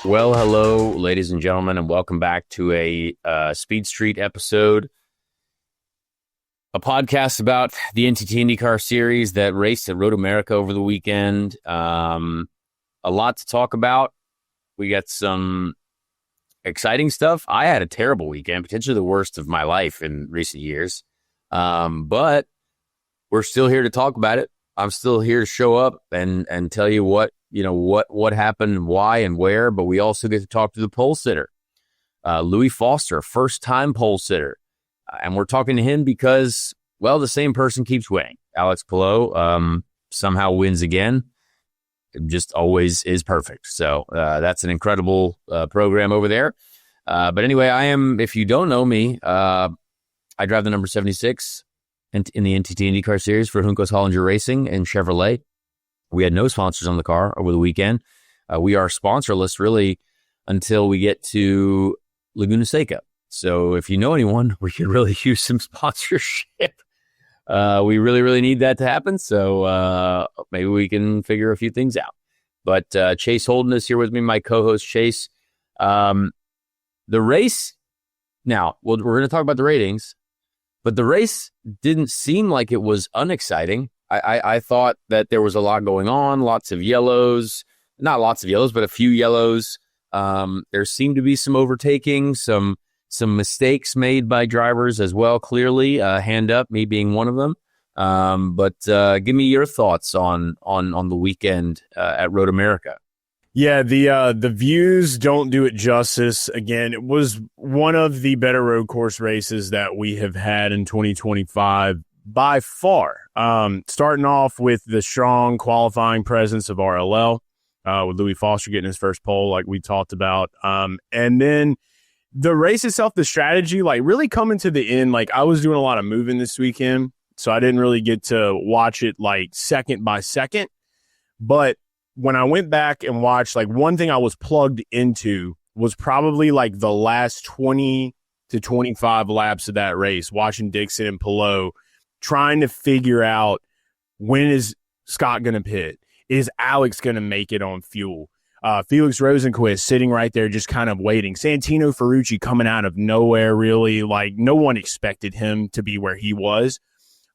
Well, hello, ladies and gentlemen, and welcome back to a Speed Street episode, a podcast about the NTT IndyCar series that raced at Road America over the weekend. A lot to talk about. We got some exciting stuff. I had a terrible weekend, potentially the worst of my life in recent years, but we're still here to talk about it. I'm still here to show up and tell you what happened, why, and where. But we also get to talk to the pole sitter, Louis Foster, first-time pole sitter, and we're talking to him because, well, the same person keeps winning. Alex Palou somehow wins again. It just always is perfect. So that's an incredible program over there. But anyway, I am. If you don't know me, I drive the number 76 in the NTT IndyCar series for Juncos Hollinger Racing and Chevrolet. We had no sponsors on the car over the weekend. We are sponsorless, really, until we get to Laguna Seca. So if you know anyone, we could really use some sponsorship. We really, really need that to happen. So maybe we can figure a few things out. But Chase Holden is here with me, my co-host Chase. The race, now, we're going to talk about the ratings, but the race didn't seem like it was unexciting. I thought that there was a lot going on, lots of yellows, not lots of yellows, but a few yellows. There seemed to be some overtaking, some mistakes made by drivers as well, clearly, hand up, me being one of them. But give me your thoughts on the weekend at Road America. Yeah, the views don't do it justice. Again, it was one of the better road course races that we have had in 2025 by far. Starting off with the strong qualifying presence of RLL, with Louis Foster getting his first pole, like we talked about. And then the race itself, the strategy, like really coming to the end. Like I was doing a lot of moving this weekend, so I didn't really get to watch it like second by second. But when I went back and watched, like one thing I was plugged into was probably like the last 20 to 25 laps of that race, watching Dixon and Palou, trying to figure out when is Scott going to pit? Is Alex going to make it on fuel? Felix Rosenquist sitting right there just kind of waiting. Santino Ferrucci coming out of nowhere, really. Like, no one expected him to be where he was.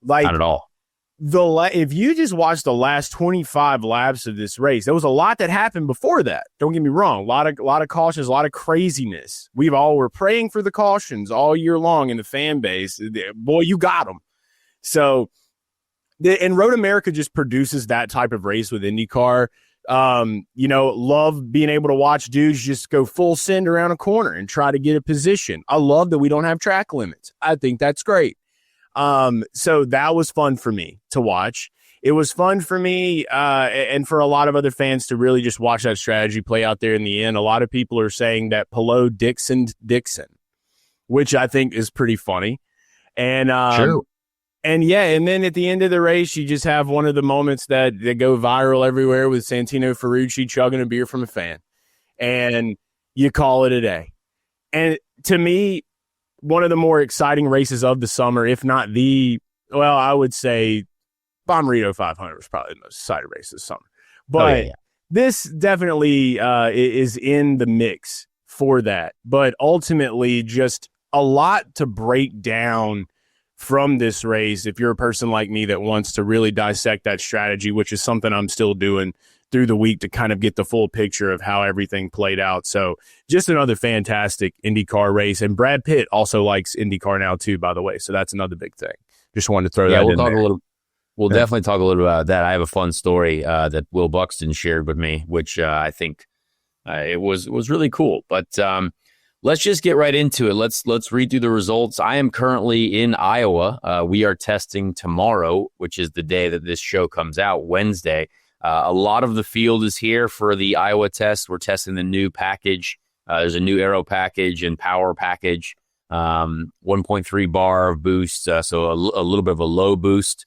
Like, Not at all. If you just watch the last 25 laps of this race, there was a lot that happened before that. Don't get me wrong. A lot of cautions, a lot of craziness. We all were praying for the cautions all year long in the fan base. Boy, you got them. So, and Road America just produces that type of race with IndyCar. Love being able to watch dudes just go full send around a corner and try to get a position. I love that we don't have track limits. I think that's great. So that was fun for me to watch. It was fun for me, and for a lot of other fans to really just watch that strategy play out there in the end. A lot of people are saying that Palou Dixon, which I think is pretty funny. And, True. And yeah, and then at the end of the race, you just have one of the moments that go viral everywhere with Santino Ferrucci chugging a beer from a fan, and you call it a day. And to me, one of the more exciting races of the summer, if not I would say Bommarito 500 was probably the most exciting race this summer. But This definitely is in the mix for that. But ultimately, just a lot to break down from this race if you're a person like me that wants to really dissect that strategy, which is something I'm still doing through the week to kind of get the full picture of how everything played out. So just another fantastic IndyCar race. And Brad Pitt also likes IndyCar now too, by the way. So that's another big thing. Just wanted to throw that in there. We'll definitely talk a little about that. I have a fun story that Will Buxton shared with me, which I think it was really cool. But let's just get right into it. Let's read through the results. I am currently in Iowa. We are testing tomorrow, which is the day that this show comes out, Wednesday. A lot of the field is here for the Iowa test. We're testing the new package. There's a new aero package and power package, 1.3 bar of boost, so a little bit of a low boost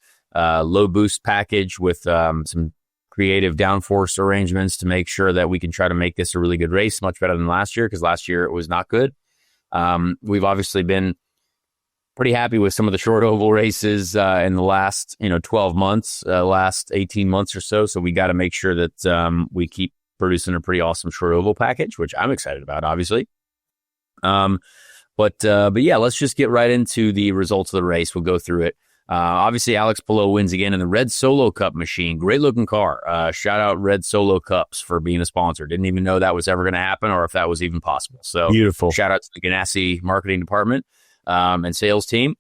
package with some creative downforce arrangements to make sure that we can try to make this a really good race, much better than last year, because last year it was not good. We've obviously been pretty happy with some of the short oval races in the last 12 months, last 18 months or so. So we got to make sure that we keep producing a pretty awesome short oval package, which I'm excited about, obviously. But yeah, let's just get right into the results of the race. We'll go through it. Obviously, Alex Palou wins again in the Red Solo Cup machine. Great looking car. Shout out Red Solo Cups for being a sponsor. Didn't even know that was ever going to happen or if that was even possible. So beautiful. Shout out to the Ganassi marketing department and sales team.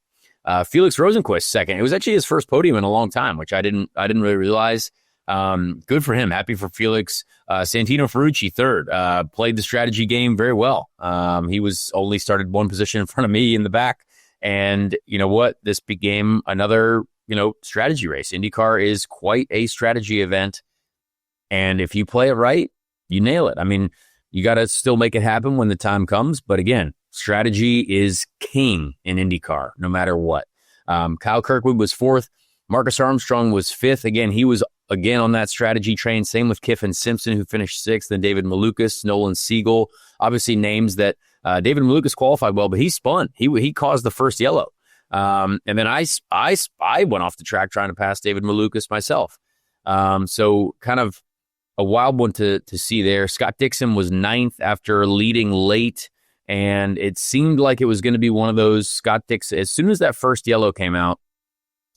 Felix Rosenquist second. It was actually his first podium in a long time, which I didn't really realize. Good for him. Happy for Felix. Santino Ferrucci third. Played the strategy game very well. He was only started one position in front of me in the back. And you know what? This became another, strategy race. IndyCar is quite a strategy event. And if you play it right, you nail it. I mean, you got to still make it happen when the time comes. But again, strategy is king in IndyCar, no matter what. Kyle Kirkwood was fourth. Marcus Armstrong was fifth. Again, he was on that strategy train. Same with Kiffin Simpson, who finished sixth, and David Malukas, Nolan Siegel. Obviously names that David Malukas qualified well, but he spun. He caused the first yellow. And then I went off the track trying to pass David Malukas myself. So kind of a wild one to see there. Scott Dixon was ninth after leading late, and it seemed like it was going to be one of those Scott Dixon. As soon as that first yellow came out,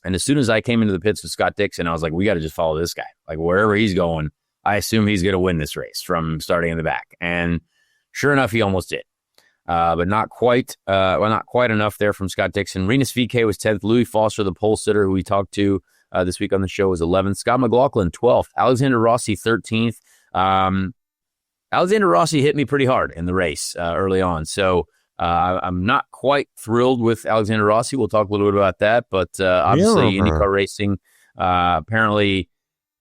and as soon as I came into the pits with Scott Dixon, I was like, we got to just follow this guy. Like, wherever he's going, I assume he's going to win this race from starting in the back. And sure enough, he almost did. But not quite enough there from Scott Dixon. Renus VK was 10th. Louis Foster, the pole sitter who we talked to this week on the show, was 11th. Scott McLaughlin, 12th. Alexander Rossi, 13th. Alexander Rossi hit me pretty hard in the race early on. So I'm not quite thrilled with Alexander Rossi. We'll talk a little bit about that. But obviously, IndyCar racing, apparently,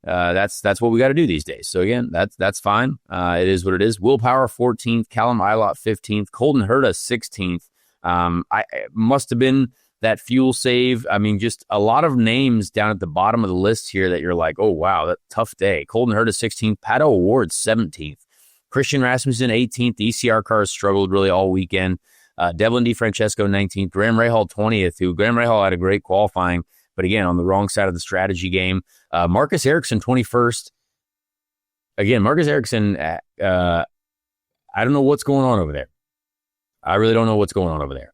that's what we got to do these days. So again, that's fine. It is what it is. Will Power 14th, Callum Ilott 15th, Colton Herta 16th. It must have been that fuel save. I mean, just a lot of names down at the bottom of the list here that you're like, oh wow, that tough day. Colton Herta 16th, Pato O'Ward 17th, Christian Rasmussen 18th. The ECR cars struggled really all weekend. Devlin DeFrancesco 19th, Graham Rahal 20th. Graham Rahal had a great qualifying, but again, on the wrong side of the strategy game. Marcus Ericsson, 21st. Again, Marcus Ericsson, I don't know what's going on over there. I really don't know what's going on over there.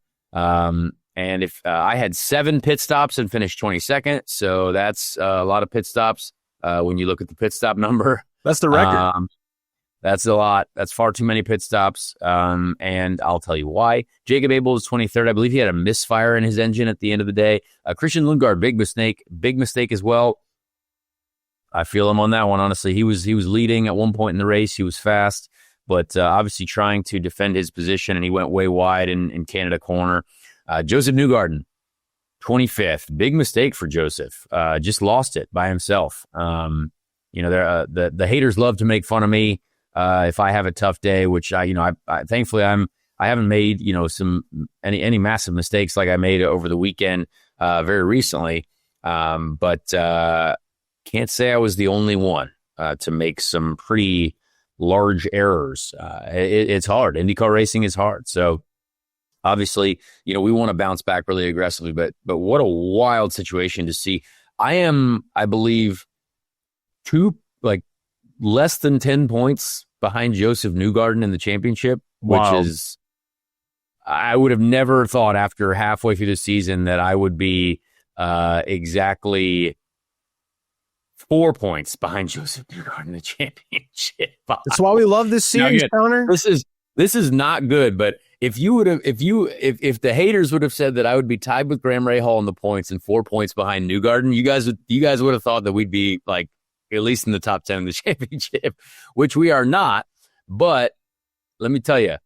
And if I had 7 pit stops and finished 22nd, so that's a lot of pit stops when you look at the pit stop number. That's the record. That's a lot. That's far too many pit stops. And I'll tell you why. Jacob Abel was 23rd. I believe he had a misfire in his engine at the end of the day. Christian Lundgaard, big mistake as well. I feel him on that one, honestly. He was leading at one point in the race. He was fast, but obviously trying to defend his position, and he went way wide in Canada corner. Joseph Newgarden, 25th. Big mistake for Joseph. Just lost it by himself. The haters love to make fun of me if I have a tough day, which I thankfully I haven't made any massive mistakes like I made over the weekend very recently. But can't say I was the only one to make some pretty large errors. It's hard. IndyCar racing is hard. So obviously, we want to bounce back really aggressively, but what a wild situation to see. I believe, less than 10 points behind Joseph Newgarden in the championship, wow. Which is, I would have never thought after halfway through the season that I would be exactly 4 points behind Joseph Newgarden in the championship. That's why we love this series, Connor. This is not good, but if the haters would have said that I would be tied with Graham Rahal in the points and 4 points behind Newgarden, you guys would have thought that we'd be like at least in the top 10 of the championship, which we are not. But let me tell you,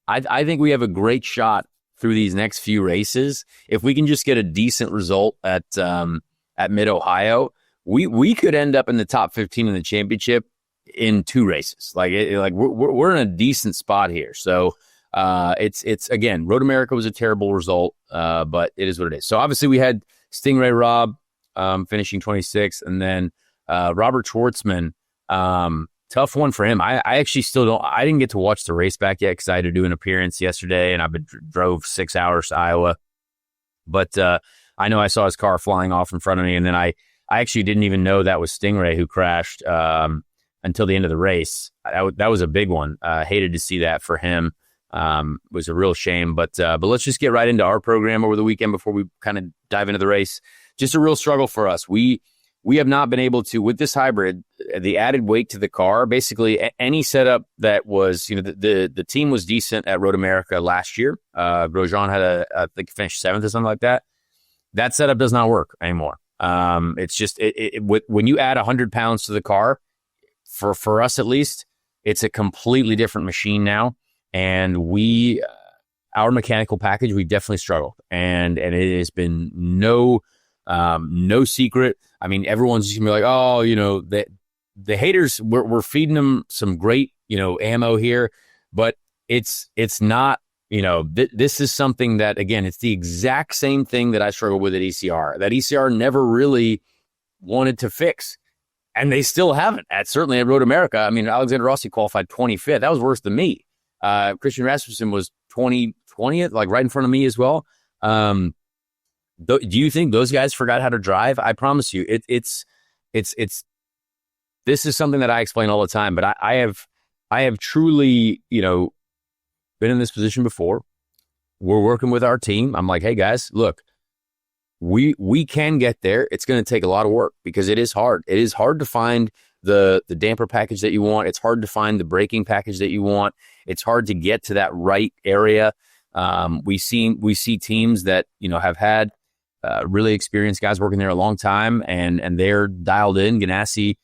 I think we have a great shot through these next few races. If we can just get a decent result at Mid-Ohio, we could end up in the top 15 in the championship in 2 races. We're in a decent spot here. So it's again, Road America was a terrible result, but it is what it is. So obviously we had Stingray Rob finishing 26th, and then Robert Schwartzman, tough one for him. I actually I didn't get to watch the race back yet because I had to do an appearance yesterday, and I drove 6 hours to Iowa. But I know I saw his car flying off in front of me, and then I actually didn't even know that was Stingray who crashed. until the end of the race. That was a big one. Hated to see that for him. It was a real shame, but let's just get right into our program over the weekend before we kind of dive into the race. Just a real struggle for us. We have not been able to, with this hybrid, the added weight to the car, basically any setup that was, the team was decent at Road America last year. Grosjean had I think finished 7th or something like that. That setup does not work anymore. It's just, when you add 100 pounds to the car, for us at least, it's a completely different machine now. And our mechanical package, we definitely struggled. And it has been no secret. I mean, everyone's just gonna be like, oh, the haters, we're feeding them some great, ammo here, but it's not, this is something that, again, it's the exact same thing that I struggled with at ECR. That ECR never really wanted to fix, and they still haven't. Certainly at Road America. I mean, Alexander Rossi qualified 25th. That was worse than me. Christian Rasmussen was 20th, like right in front of me as well. Do you think those guys forgot how to drive? I promise you, it's this is something that I explain all the time, but I have truly, been in this position before. We're working with our team. I'm like, hey guys, look, we can get there. It's going to take a lot of work because it is hard. It is hard to find the damper package that you want. It's hard to find the braking package that you want. It's hard to get to that right area. We see teams that, have had really experienced guys working there a long time, and they're dialed in. Ganassi,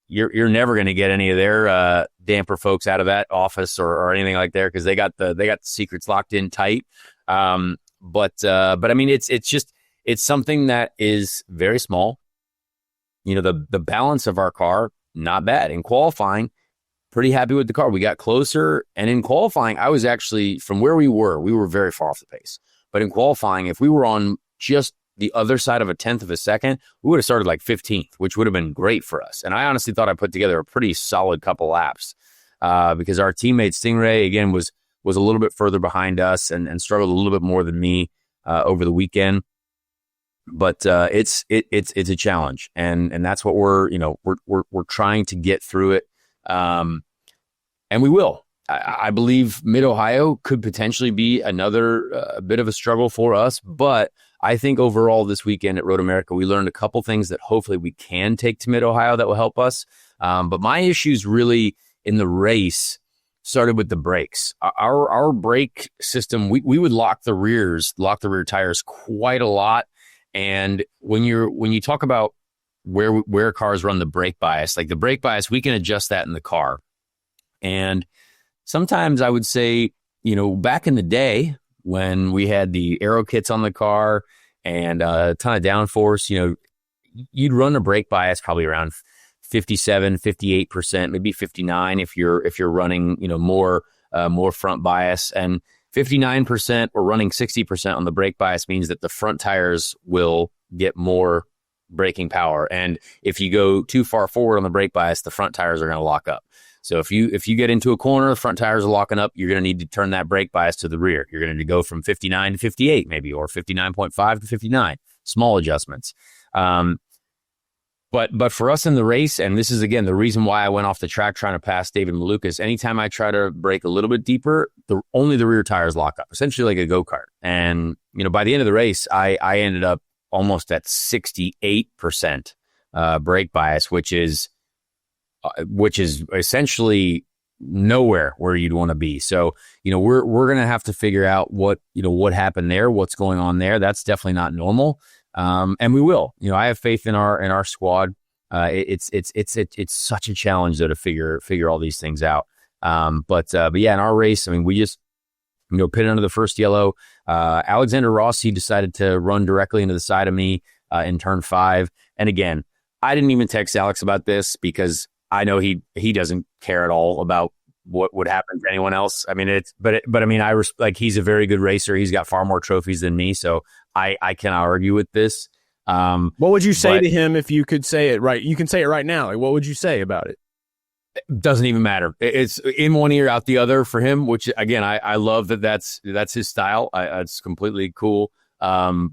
you're never going to get any of their damper folks out of that office or anything like there, because they got the secrets locked in tight. But I mean, it's something that is very small. The balance of our car, not bad. In qualifying, pretty happy with the car. We got closer, and in qualifying, I was actually, from where we were very far off the pace. But in qualifying, if we were on just the other side of a 1/10 of a second, we would have started like 15th, which would have been great for us. And I honestly thought I put together a pretty solid couple laps because our teammate Stingray, again, was a little bit further behind us and struggled a little bit more than me over the weekend. But it's a challenge, and that's what we're trying to get through it, and we will. I believe Mid-Ohio could potentially be another bit of a struggle for us, but I think overall this weekend at Road America, we learned a couple things that hopefully we can take to Mid-Ohio that will help us. But my issues really in the race started with the brakes. Our brake system, we would lock the rear tires quite a lot. And when you talk about where cars run the brake bias, like the brake bias, we can adjust that in the car. And sometimes I would say, back in the day when we had the aero kits on the car and a ton of downforce, you'd run a brake bias probably around 57, 58%, maybe 59 if you're running, more front bias. And 59% or running 60% on the brake bias means that the front tires will get more braking power. And if you go too far forward on the brake bias, the front tires are going to lock up. So if you get into a corner, the front tires are locking up, you're going to need to turn that brake bias to the rear. You're going to need to go from 59 to 58 maybe, or 59.5 to 59. Small adjustments. But for us in the race, and this is, again, the reason why I went off the track trying to pass David Malukas, anytime I try to brake a little bit deeper, only the rear tires lock up, essentially like a go-kart. And, by the end of the race, I ended up almost at 68% brake bias, which is essentially nowhere where you'd want to be. So, we're going to have to figure out what happened there, what's going on there. That's definitely not normal. And we will, I have faith in our squad. It's such a challenge though to figure all these things out. But yeah, in our race, I mean, we just, pitted under the first yellow. Alexander Rossi decided to run directly into the side of me, in turn 5. And again, I didn't even text Alex about this because I know he doesn't care at all about what would happen to anyone else. I mean, but I mean, he's a very good racer. He's got far more trophies than me. So I cannot argue with this. What would you say to him if you could say it right? You can say it right now. Like, what would you say about it? It doesn't even matter. It's in one ear, out the other for him, which again, I love that's his style. It's completely cool.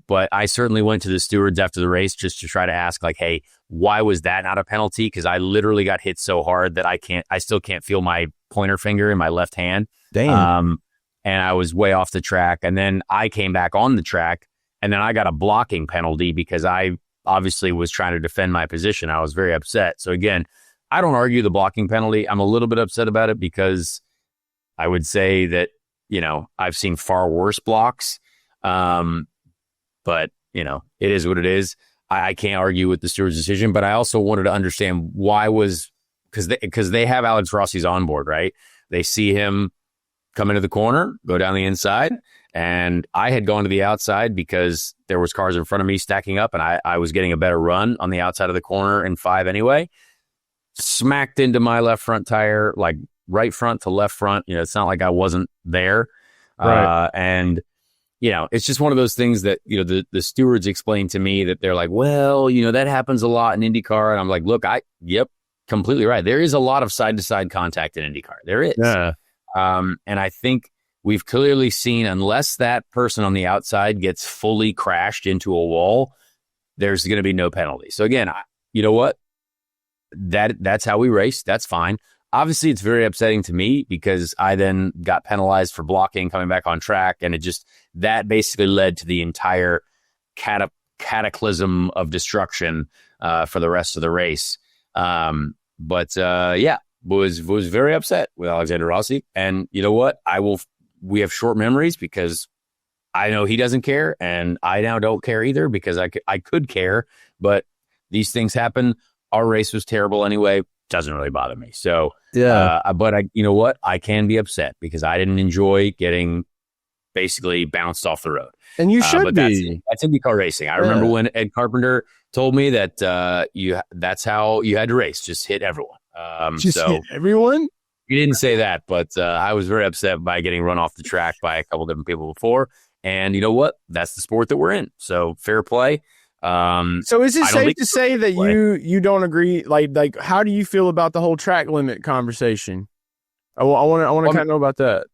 But I certainly went to the stewards after the race just to try to ask, like, hey, why was that not a penalty? Because I literally got hit so hard that I still can't feel my pointer finger in my left hand. Damn. And I was way off the track. And then I came back on the track, and then I got a blocking penalty because I obviously was trying to defend my position. I was very upset. So again, I don't argue the blocking penalty. I'm a little bit upset about it because I would say that, I've seen far worse blocks. But, it is what it is. I can't argue with the steward's decision, but I also wanted to understand why because they have Alex Rossi's on board, right? They see him come into the corner, go down the inside, and I had gone to the outside because there was cars in front of me stacking up, and I was getting a better run on the outside of the corner in 5 anyway. Smacked into my left front tire, like right front to left front. It's not like I wasn't there. Right. And it's just one of those things that, the stewards explained to me that they're like, well, that happens a lot in IndyCar. And I'm like, look, yep, completely right. There is a lot of side-to-side contact in IndyCar. There is. Yeah. And I think we've clearly seen, unless that person on the outside gets fully crashed into a wall, there's going to be no penalty. So again, you know what? That's how we race. That's fine. Obviously, it's very upsetting to me because I then got penalized for blocking coming back on track. And that basically led to the entire cataclysm of destruction for the rest of the race. Was very upset with Alexander Rossi. And you know what? We have short memories because I know he doesn't care. And I now don't care either because I could care. But these things happen. Our race was terrible anyway. Doesn't really bother me. So, but you know what? I can be upset because I didn't enjoy getting basically bounced off the road. And you should but be. That's IndyCar racing. I remember when Ed Carpenter told me that that's how you had to race. Just hit everyone. Hit everyone? He didn't say that, but I was very upset by getting run off the track by a couple different people before. And you know what? That's the sport that we're in. So fair play. So is it safe to say that you don't agree? Like, how do you feel about the whole track limit conversation? I want to kind of know about that.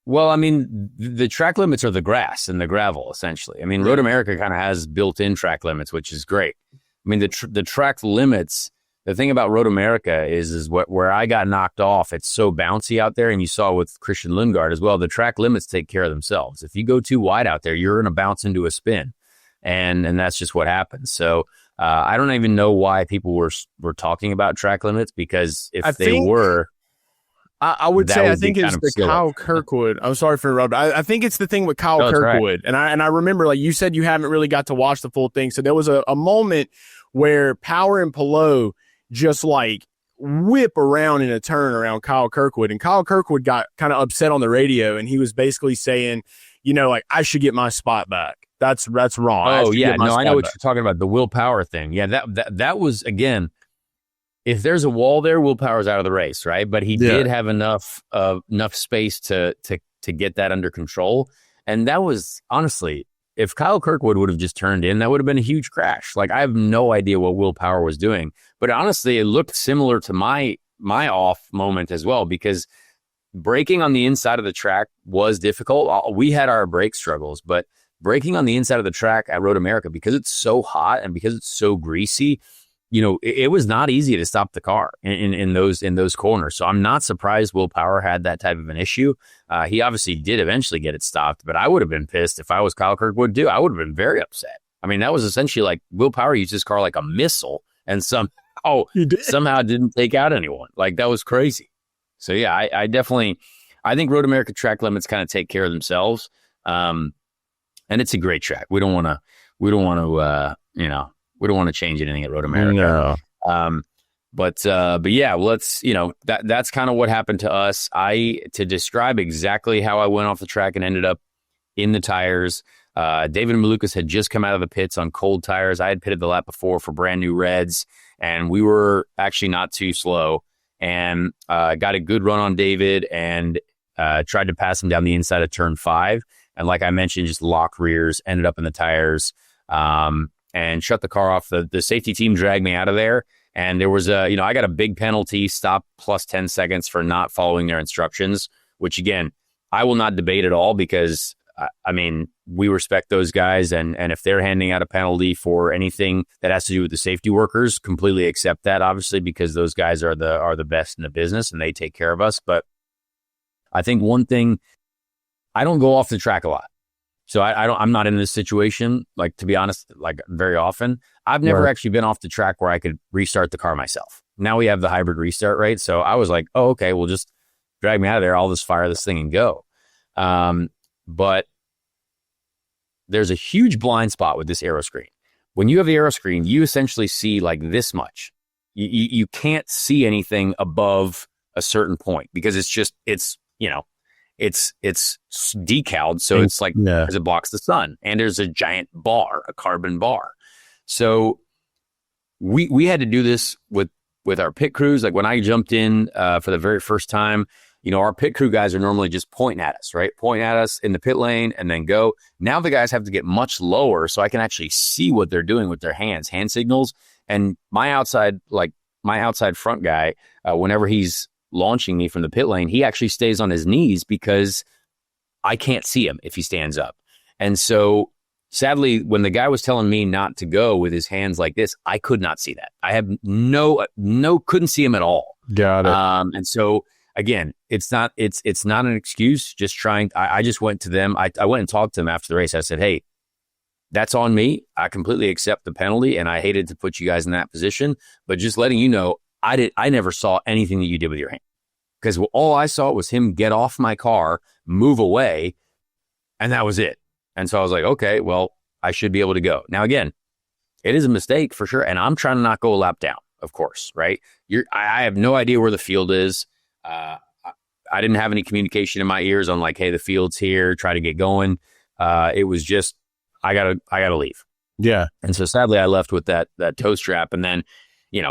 Well, I mean, the track limits are the grass and the gravel, essentially. I mean, Road America kind of has built-in track limits, which is great. I mean, the track limits. The thing about Road America is where I got knocked off. It's so bouncy out there, and you saw with Christian Lundgaard as well. The track limits take care of themselves. If you go too wide out there, you're going to bounce into a spin. And that's just what happens. So I don't even know why people were talking about track limits because if they were, I would say I think it's the Kyle Kirkwood. I'm sorry for interrupting. I think it's the thing with Kyle Kirkwood, right. And I remember, like you said, you haven't really got to watch the full thing. So there was a moment where Power and Palou just like whip around in a turn around Kyle Kirkwood, and Kyle Kirkwood got kind of upset on the radio, and he was basically saying, like I should get my spot back. That's wrong. Oh yeah, no, I know what you're talking about. The Will Power thing. Yeah, that was, again, if there's a wall there, Will Power's out of the race, right? But he did have enough space to get that under control. And that was, honestly, if Kyle Kirkwood would have just turned in, that would have been a huge crash. Like, I have no idea what Will Power was doing. But honestly, it looked similar to my off moment as well, because braking on the inside of the track was difficult. We had our brake struggles, but braking on the inside of the track at Road America, because it's so hot and because it's so greasy, it was not easy to stop the car in those corners. So I'm not surprised Will Power had that type of an issue. He obviously did eventually get it stopped, but I would have been pissed if I was Kyle Kirkwood too. I would have been very upset. I mean, that was essentially like Will Power used his car like a missile and somehow didn't take out anyone. Like, that was crazy. So yeah, I think Road America track limits kind of take care of themselves. And it's a great track. We don't want to change anything at Road America. No. But yeah, let's, that's kind of what happened to us. To describe exactly how I went off the track and ended up in the tires. David Malukas had just come out of the pits on cold tires. I had pitted the lap before for brand new reds, and we were actually not too slow, and got a good run on David and tried to pass him down the inside of turn 5. And like I mentioned, just locked rears, ended up in the tires, and shut the car off. The safety team dragged me out of there. And there was I got a big penalty, stop plus 10 seconds for not following their instructions, which again, I will not debate at all because I mean, we respect those guys, and if they're handing out a penalty for anything that has to do with the safety workers, completely accept that, obviously, because those guys are the best in the business and they take care of us. But I think one thing, I don't go off the track a lot. So I'm not in this situation, like, to be honest, like, very often. I've never actually been off the track where I could restart the car myself. Now we have the hybrid restart, right? So I was like, oh, okay, well, just drag me out of there. I'll just fire this thing and go. But there's a huge blind spot with this aero screen. When you have the aero screen, you essentially see like this much. You can't see anything above a certain point because it's decaled, so it's like as it blocks the sun, and there's a giant bar, a carbon bar. So we had to do this with our pit crews. Like when I jumped in for the very first time, our pit crew guys are normally just pointing at us, right? Pointing at us in the pit lane and then go. Now the guys have to get much lower so I can actually see what they're doing with their hands, hand signals. And my outside front guy, whenever he's launching me from the pit lane, he actually stays on his knees because I can't see him if he stands up. And so sadly, when the guy was telling me not to go with his hands like this, I could not see that. I have couldn't see him at all. Got it. And so again, it's not an excuse. Just trying. I just went to them. I went and talked to them after the race. I said, hey, that's on me. I completely accept the penalty, and I hated to put you guys in that position, but just letting you know, I never saw anything that you did with your hand, because all I saw was him get off my car, move away, and that was it. And so I was like, okay, well, I should be able to go. Now, again, it is a mistake for sure, and I'm trying to not go a lap down, of course, right? I have no idea where the field is. I didn't have any communication in my ears on like, hey, the field's here, try to get going. It was just, I gotta leave. Yeah. And so sadly, I left with that toe strap, and then,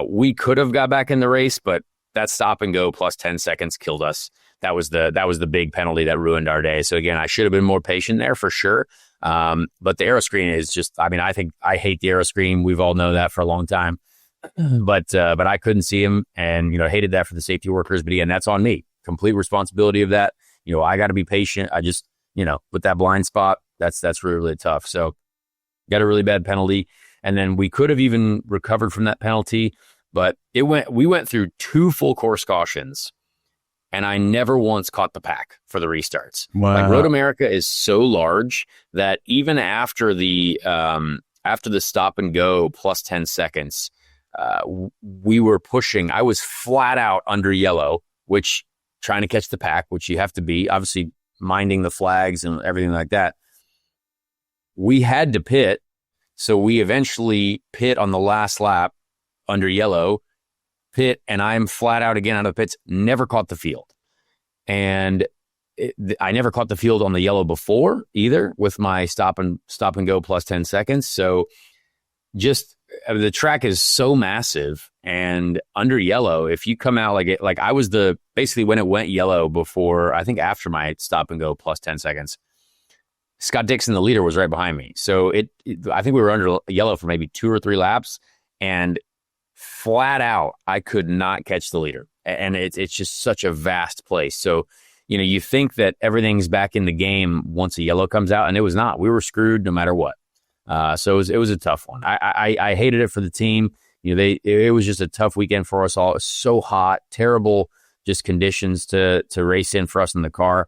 we could have got back in the race, but that stop and go plus 10 seconds killed us. That was the big penalty that ruined our day. So again, I should have been more patient there for sure. But the aero screen is just, I think I hate the aero screen. We've all known that for a long time, but I couldn't see him, and, hated that for the safety workers. But again, that's on me. Complete responsibility of that. I got to be patient. I just, with that blind spot, that's really, really tough. So got a really bad penalty. And then we could have even recovered from that penalty, but we went through 2 full course cautions, and I never once caught the pack for the restarts. Wow. Like, Road America is so large that even after the stop and go plus 10 seconds, we were pushing. I was flat out under yellow, which trying to catch the pack, which you have to be, obviously minding the flags and everything like that. We had to pit. So we eventually pit on the last lap under yellow, pit, and I'm flat out again out of the pits, never caught the field. And I never caught the field on the yellow before either with my stop and go plus 10 seconds. So just the track is so massive, and under yellow, if you come out like I was basically when it went yellow before, I think after my stop and go plus 10 seconds, Scott Dixon, the leader, was right behind me. So I think we were under yellow for maybe 2 or 3 laps, and flat out, I could not catch the leader. And it's just such a vast place. So, you think that everything's back in the game once a yellow comes out, and it was not. We were screwed no matter what. So it was a tough one. I hated it for the team. It was just a tough weekend for us all. It was so hot, terrible, just conditions to race in for us in the car.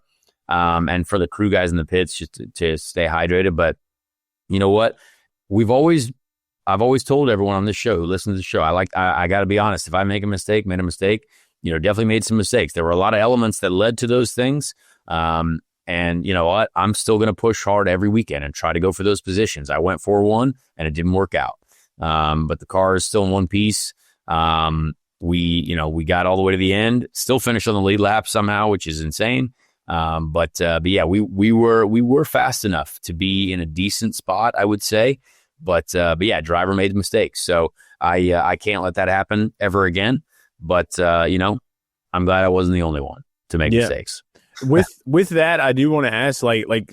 And for the crew guys in the pits just to stay hydrated. But you know what? I've always told everyone on this show who listens to the show, I got to be honest. If I made a mistake, definitely made some mistakes. There were a lot of elements that led to those things. And you know what? I'm still going to push hard every weekend and try to go for those positions. I went 4-1 and it didn't work out. But the car is still in one piece. We got all the way to the end, still finished on the lead lap somehow, which is insane. But yeah, we were fast enough to be in a decent spot, I would say. But yeah, driver made mistakes. So I can't let that happen ever again. But I'm glad I wasn't the only one to make mistakes. With that, I do want to ask,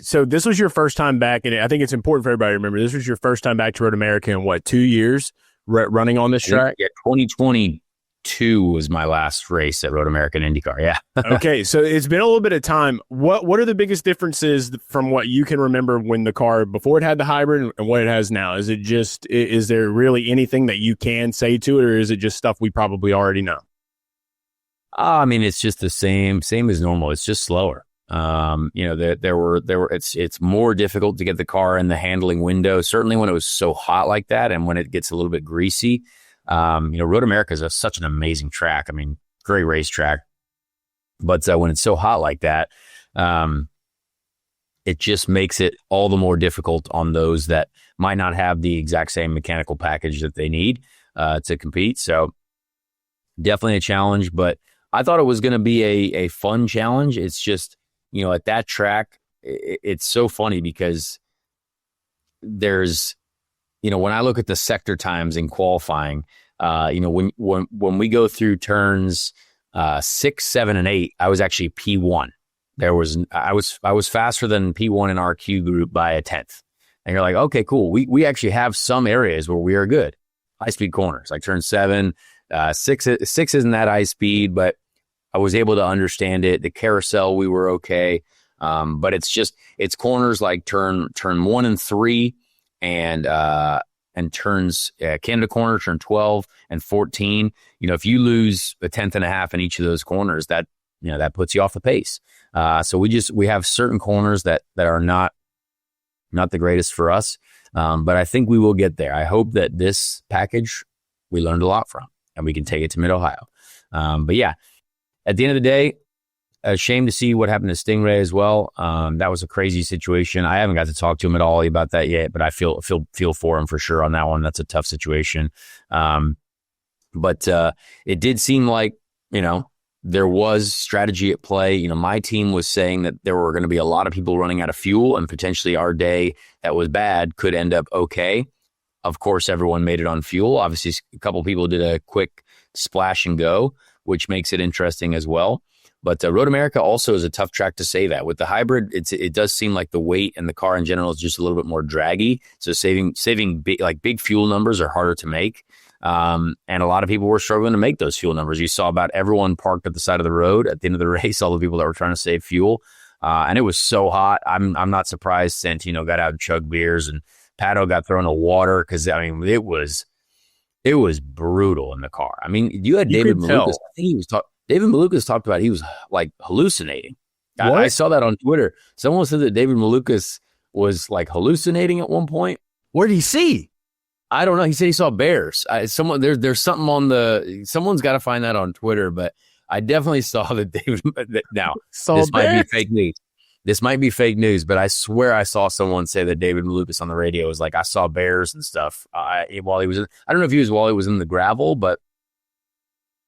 so this was your first time back, and I think it's important for everybody to remember this was your first time back to Road America in 2 years running on this track? Yeah, 2022 2002 was my last race at Road America and IndyCar. Yeah. Okay, so it's been a little bit of time. What are the biggest differences from what you can remember when the car before it had the hybrid and what it has now? Is there really anything that you can say to it, or is it just stuff we probably already know? I mean, it's just the same as normal. It's just slower. It's more difficult to get the car in the handling window, certainly when it was so hot like that. And when it gets a little bit greasy, Road America is such an amazing track. I mean, great racetrack, but when it's so hot like that, it just makes it all the more difficult on those that might not have the exact same mechanical package that they need, to compete. So definitely a challenge, but I thought it was going to be a fun challenge. It's just, at that track, it's so funny because there's, when I look at the sector times in qualifying, when we go through turns 6, 7, and 8, I was actually P1. I was faster than P1 in our Q group by a tenth. And you're like, okay, cool. We actually have some areas where we are good. High speed corners, like turn 7, 6 isn't that high speed, but I was able to understand it. The carousel, we were okay. But it's corners like turn 1 and 3 and turns, Canada corner, turn 12 and 14. If you lose a tenth and a half in each of those corners, that puts you off the pace. So we have certain corners that are not the greatest for us. But I think we will get there. I hope that this package we learned a lot from and we can take it to Mid-Ohio. But yeah, at the end of the day, a shame to see what happened to Stingray as well. That was a crazy situation. I haven't got to talk to him at all about that yet, but I feel for him for sure on that one. That's a tough situation. But it did seem like, there was strategy at play. My team was saying that there were going to be a lot of people running out of fuel and potentially our day that was bad could end up okay. Of course, everyone made it on fuel. Obviously, a couple people did a quick splash and go, which makes it interesting as well. But Road America also is a tough track to say that. With the hybrid, it does seem like the weight and the car in general is just a little bit more draggy. So saving big fuel numbers are harder to make. And a lot of people were struggling to make those fuel numbers. You saw about everyone parked at the side of the road at the end of the race, all the people that were trying to save fuel. And it was so hot. I'm not surprised Santino got out and chugged beers and Pato got thrown in water because, it was brutal in the car. I mean, you had David Malukas. I think David Malukas talked about he was like hallucinating. I saw that on Twitter. Someone said that David Malukas was like hallucinating at one point. What did he see? I don't know. He said he saw bears. There's something someone's got to find that on Twitter, but I definitely saw that David. Now, this might be fake news. This might be fake news, but I swear I saw someone say that David Malukas on the radio was like, I saw bears and stuff while he was I don't know if he was while he was in the gravel, but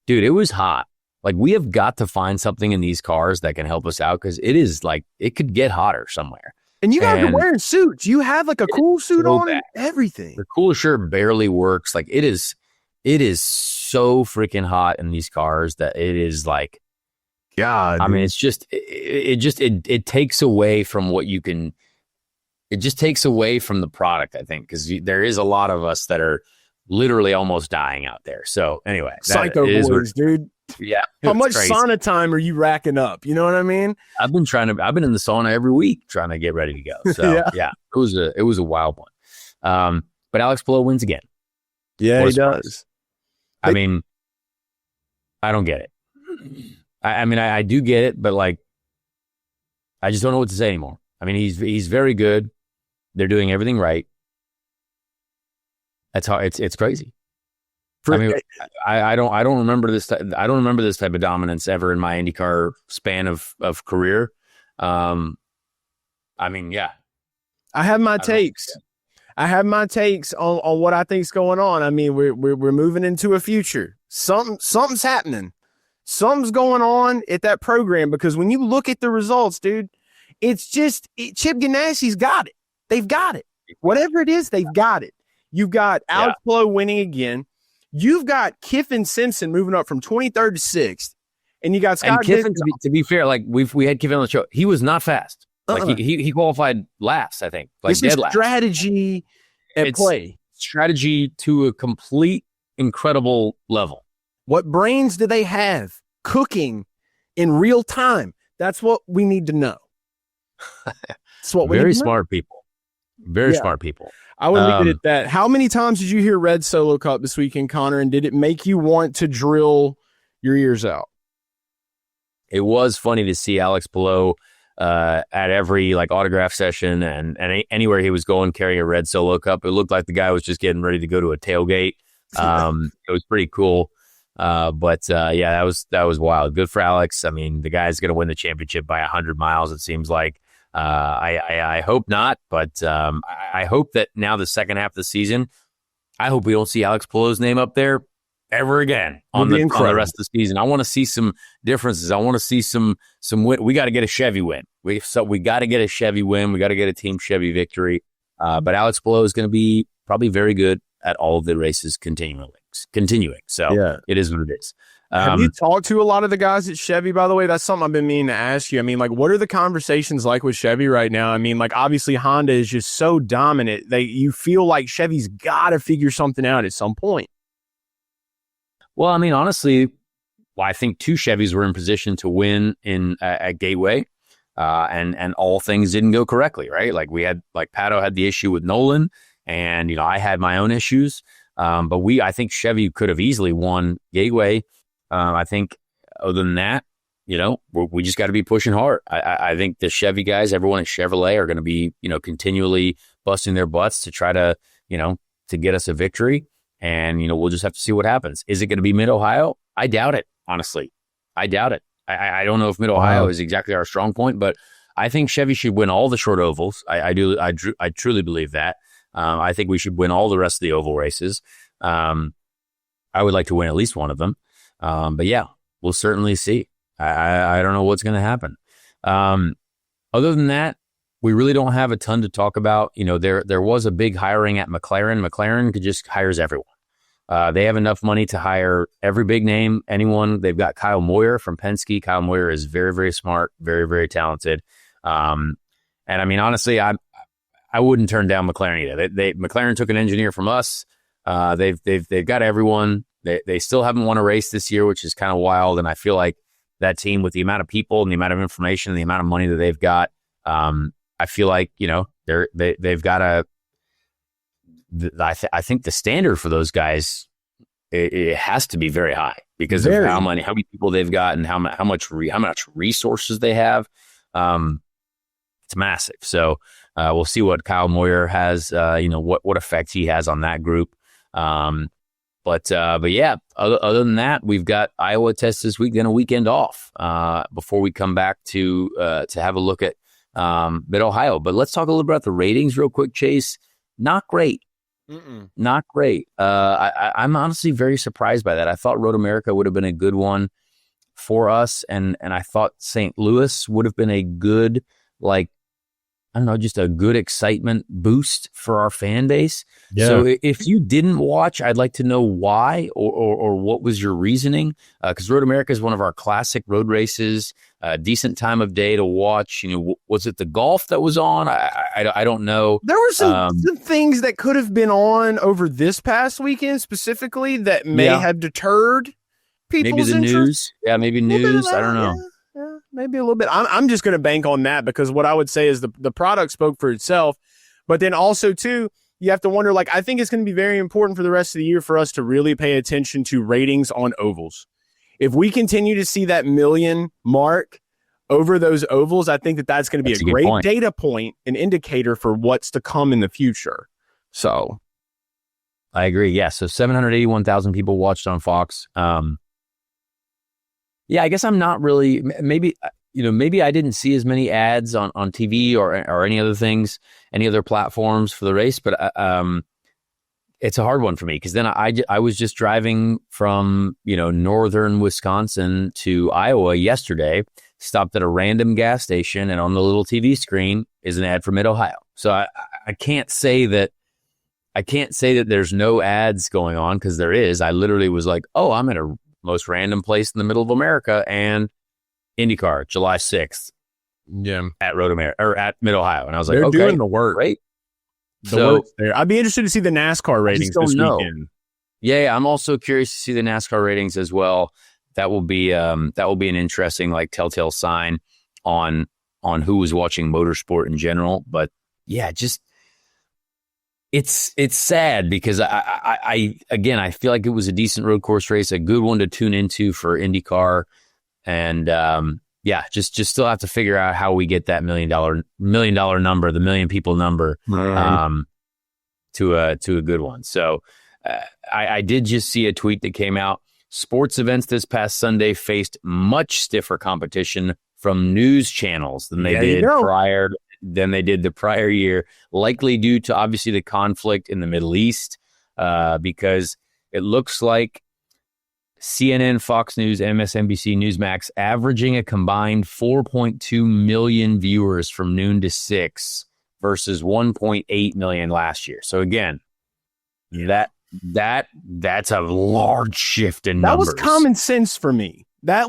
dude, it was hot. Like, we have got to find something in these cars that can help us out because it is like it could get hotter somewhere. And you guys are wearing suits. You have like a cool suit on and everything. The cool shirt barely works. Like, it is so freaking hot in these cars that it is like, God. I mean, it's just it takes away from what you can. It just takes away from the product, I think, because there is a lot of us that are literally almost dying out there. So anyway, psycho boys, dude. Yeah. How much sauna time are you racking up? You know what I mean? I've been in the sauna every week trying to get ready to go. So yeah, it was a wild one. But Alex Palou wins again. Yeah, he does. I mean, I don't get it. I mean, I do get it, but like, I just don't know what to say anymore. I mean, he's very good. They're doing everything right. That's how it's crazy. I don't remember this. I don't remember this type of dominance ever in my IndyCar span of career. I mean, yeah. I have my takes. I have my takes on what I think's going on. I mean, we're moving into a future. Something's happening. Something's going on at that program because when you look at the results, dude, it's just Chip Ganassi's got it. They've got it. Whatever it is, they've got it. You've got Alex Palou winning again. You've got Kiffin Simpson moving up from 23rd to 6th. And you got Scott. And Kiffin, to be fair, like we had Kiffin on the show. He was not fast. Like he qualified last, I think. Like, this is strategy at play. Strategy to a complete incredible level. What brains do they have cooking in real time? That's what we need to know. That's what we Very need to know. smart people. Very smart people. I would leave it at that. How many times did you hear Red Solo Cup this weekend, Connor? And did it make you want to drill your ears out? It was funny to see Alex Palou at every like autograph session and anywhere he was going carrying a Red Solo Cup. It looked like the guy was just getting ready to go to a tailgate. It was pretty cool. But that was wild. Good for Alex. I mean, the guy's going to win the championship by 100 miles, it seems like. I hope not, but I hope that now the second half of the season, I hope we don't see Alex Palou's name up there ever again on the rest of the season. I want to see some differences. I want to see some win. We got to get a Chevy win. We got to get a Chevy win. We got to get a Team Chevy victory. But Alex Palou is going to be probably very good at all of the races continuing. So it is what it is. Have you talked to a lot of the guys at Chevy, by the way? That's something I've been meaning to ask you. I mean, like, what are the conversations like with Chevy right now? I mean, like, obviously Honda is just so dominant. You feel like Chevy's got to figure something out at some point. Well, I mean, honestly, I think two Chevys were in position to win at Gateway, and all things didn't go correctly, right? Like Pato had the issue with Nolan, and I had my own issues. But I think Chevy could have easily won Gateway. I think other than that, we just got to be pushing hard. I think the Chevy guys, everyone at Chevrolet are going to be, continually busting their butts to try to, to get us a victory. And, we'll just have to see what happens. Is it going to be Mid-Ohio? I doubt it, honestly. I doubt it. I don't know if Mid-Ohio is exactly our strong point, but I think Chevy should win all the short ovals. I truly believe that. I think we should win all the rest of the oval races. I would like to win at least one of them. But yeah, we'll certainly see. I don't know what's going to happen. Other than that, we really don't have a ton to talk about. There was a big hiring at McLaren. McLaren just hires everyone. They have enough money to hire every big name, anyone. They've got Kyle Moyer from Penske. Kyle Moyer is very, very smart, very, very talented. And I mean, honestly, I wouldn't turn down McLaren either. McLaren took an engineer from us. They've got everyone. They still haven't won a race this year, which is kind of wild. And I feel like that team, with the amount of people and the amount of information and the amount of money that they've got, I feel like they've got I think the standard for those guys it has to be very high because of how many people they've got and how much resources they have. It's massive. So we'll see what Kyle Moyer has. What effect he has on that group. But yeah, other than that, we've got Iowa tests this week, then a weekend off before we come back to have a look at Mid-Ohio. But let's talk a little bit about the ratings real quick, Chase. Not great. Not great. I'm honestly very surprised by that. I thought Road America would have been a good one for us, and I thought St. Louis would have been a good, just a good excitement boost for our fan base. Yeah. So if you didn't watch, I'd like to know why or what was your reasoning? Because Road America is one of our classic road races, decent time of day to watch. Was it the golf that was on? I don't know. There were some things that could have been on over this past weekend specifically that may have deterred people's maybe the interest. News. Yeah, maybe news. I don't know. Yeah, maybe a little bit. I'm just going to bank on that because what I would say is the product spoke for itself. But then also, too, you have to wonder, I think it's going to be very important for the rest of the year for us to really pay attention to ratings on ovals. If we continue to see that million mark over those ovals, I think that's going to be a great data point, an indicator for what's to come in the future. So I agree. Yeah. So 781,000 people watched on Fox. Yeah, I guess I'm not really, maybe I didn't see as many ads on TV or any other things, any other platforms for the race, but it's a hard one for me because then I was just driving from, northern Wisconsin to Iowa yesterday, stopped at a random gas station, and on the little TV screen is an ad for Mid-Ohio. So I can't say that there's no ads going on because there is. I literally was like, oh, I'm at a most random place in the middle of America, and IndyCar, July 6th. Yeah. At Road America or at Mid-Ohio. And I was like, they're doing the work. Great. The work's there. I'd be interested to see the NASCAR ratings this weekend. Yeah, I'm also curious to see the NASCAR ratings as well. That will be an interesting like telltale sign on who was watching motorsport in general. But yeah, just it's sad because I again I feel like it was a decent road course race, a good one to tune into for IndyCar, and just still have to figure out how we get that $1 million number, the million people number, to a good one. So I did just see a tweet that came out. Sports events this past Sunday faced much stiffer competition from news channels than they did the prior year, likely due to obviously the conflict in the Middle East, because it looks like CNN, Fox News, MSNBC, Newsmax averaging a combined 4.2 million viewers from noon to 6 versus 1.8 million last year. So again, that's a large shift in numbers. That was common sense for me. I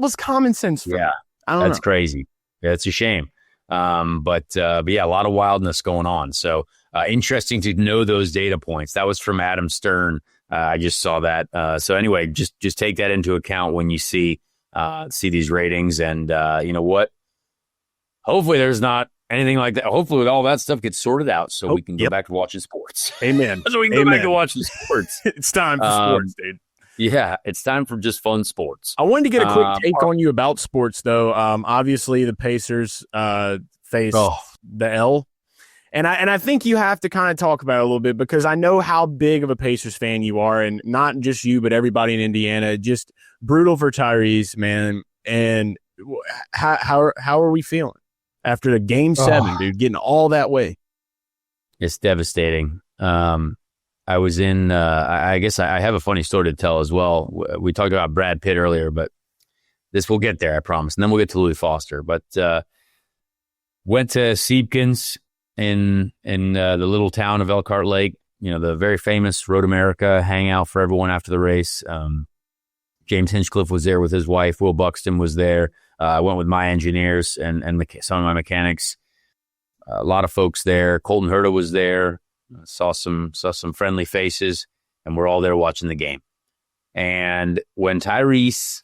don't know. That's crazy. Yeah, it's a shame. But yeah, a lot of wildness going on. So interesting to know those data points. That was from Adam Stern. I just saw that. So anyway, just take that into account when you see these ratings. And you know what? Hopefully there's not anything like that. Hopefully all that stuff gets sorted out so we can go back to watching sports. Amen. So we can go back to watching sports. It's time for sports, dude. Yeah, it's time for just fun sports. I wanted to get a quick take on you about sports, though. Obviously, the Pacers face the L. And I think you have to kind of talk about it a little bit because I know how big of a Pacers fan you are, and not just you, but everybody in Indiana. Just brutal for Tyrese, man. And how are we feeling after the Game 7, dude, getting all that way? It's devastating. I was in, I guess I have a funny story to tell as well. We talked about Brad Pitt earlier, but this will get there, I promise. And then we'll get to Louis Foster. But went to Siebkens in the little town of Elkhart Lake, the very famous Road America hangout for everyone after the race. James Hinchcliffe was there with his wife. Will Buxton was there. I went with my engineers and some of my mechanics. A lot of folks there. Colton Herta was there. Saw some friendly faces, and we're all there watching the game. And when Tyrese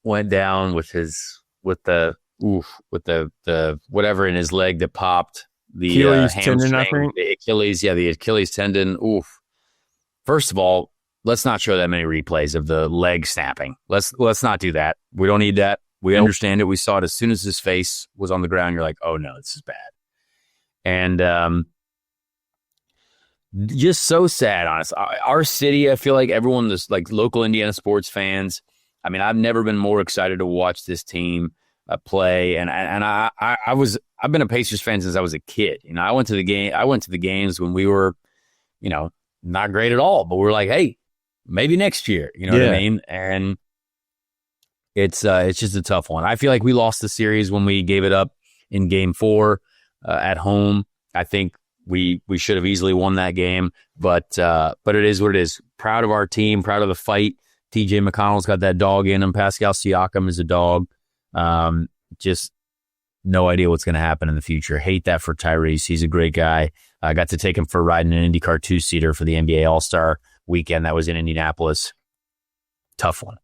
went down with the whatever in his leg that popped, the Achilles tendon, I think. The Achilles tendon. Oof. First of all, let's not show that many replays of the leg snapping. Let's not do that. We don't need that. We understand it. We saw it as soon as his face was on the ground. You're like, oh no, this is bad. And just so sad, honestly. Our city, I feel like everyone, this like local Indiana sports fans. I mean, I've never been more excited to watch this team play, and I've been a Pacers fan since I was a kid. I went to the games when we were, not great at all, but we're like, hey, maybe next year. You know what I mean? And it's just a tough one. I feel like we lost the series when we gave it up in Game 4 at home. I think we should have easily won that game, but it is what it is. Proud of our team, proud of the fight. TJ McConnell's got that dog in him. Pascal Siakam is a dog. Just no idea what's going to happen in the future. Hate that for Tyrese. He's a great guy. I got to take him for a ride in an IndyCar 2-seater for the NBA All-Star weekend. That was in Indianapolis. Tough one.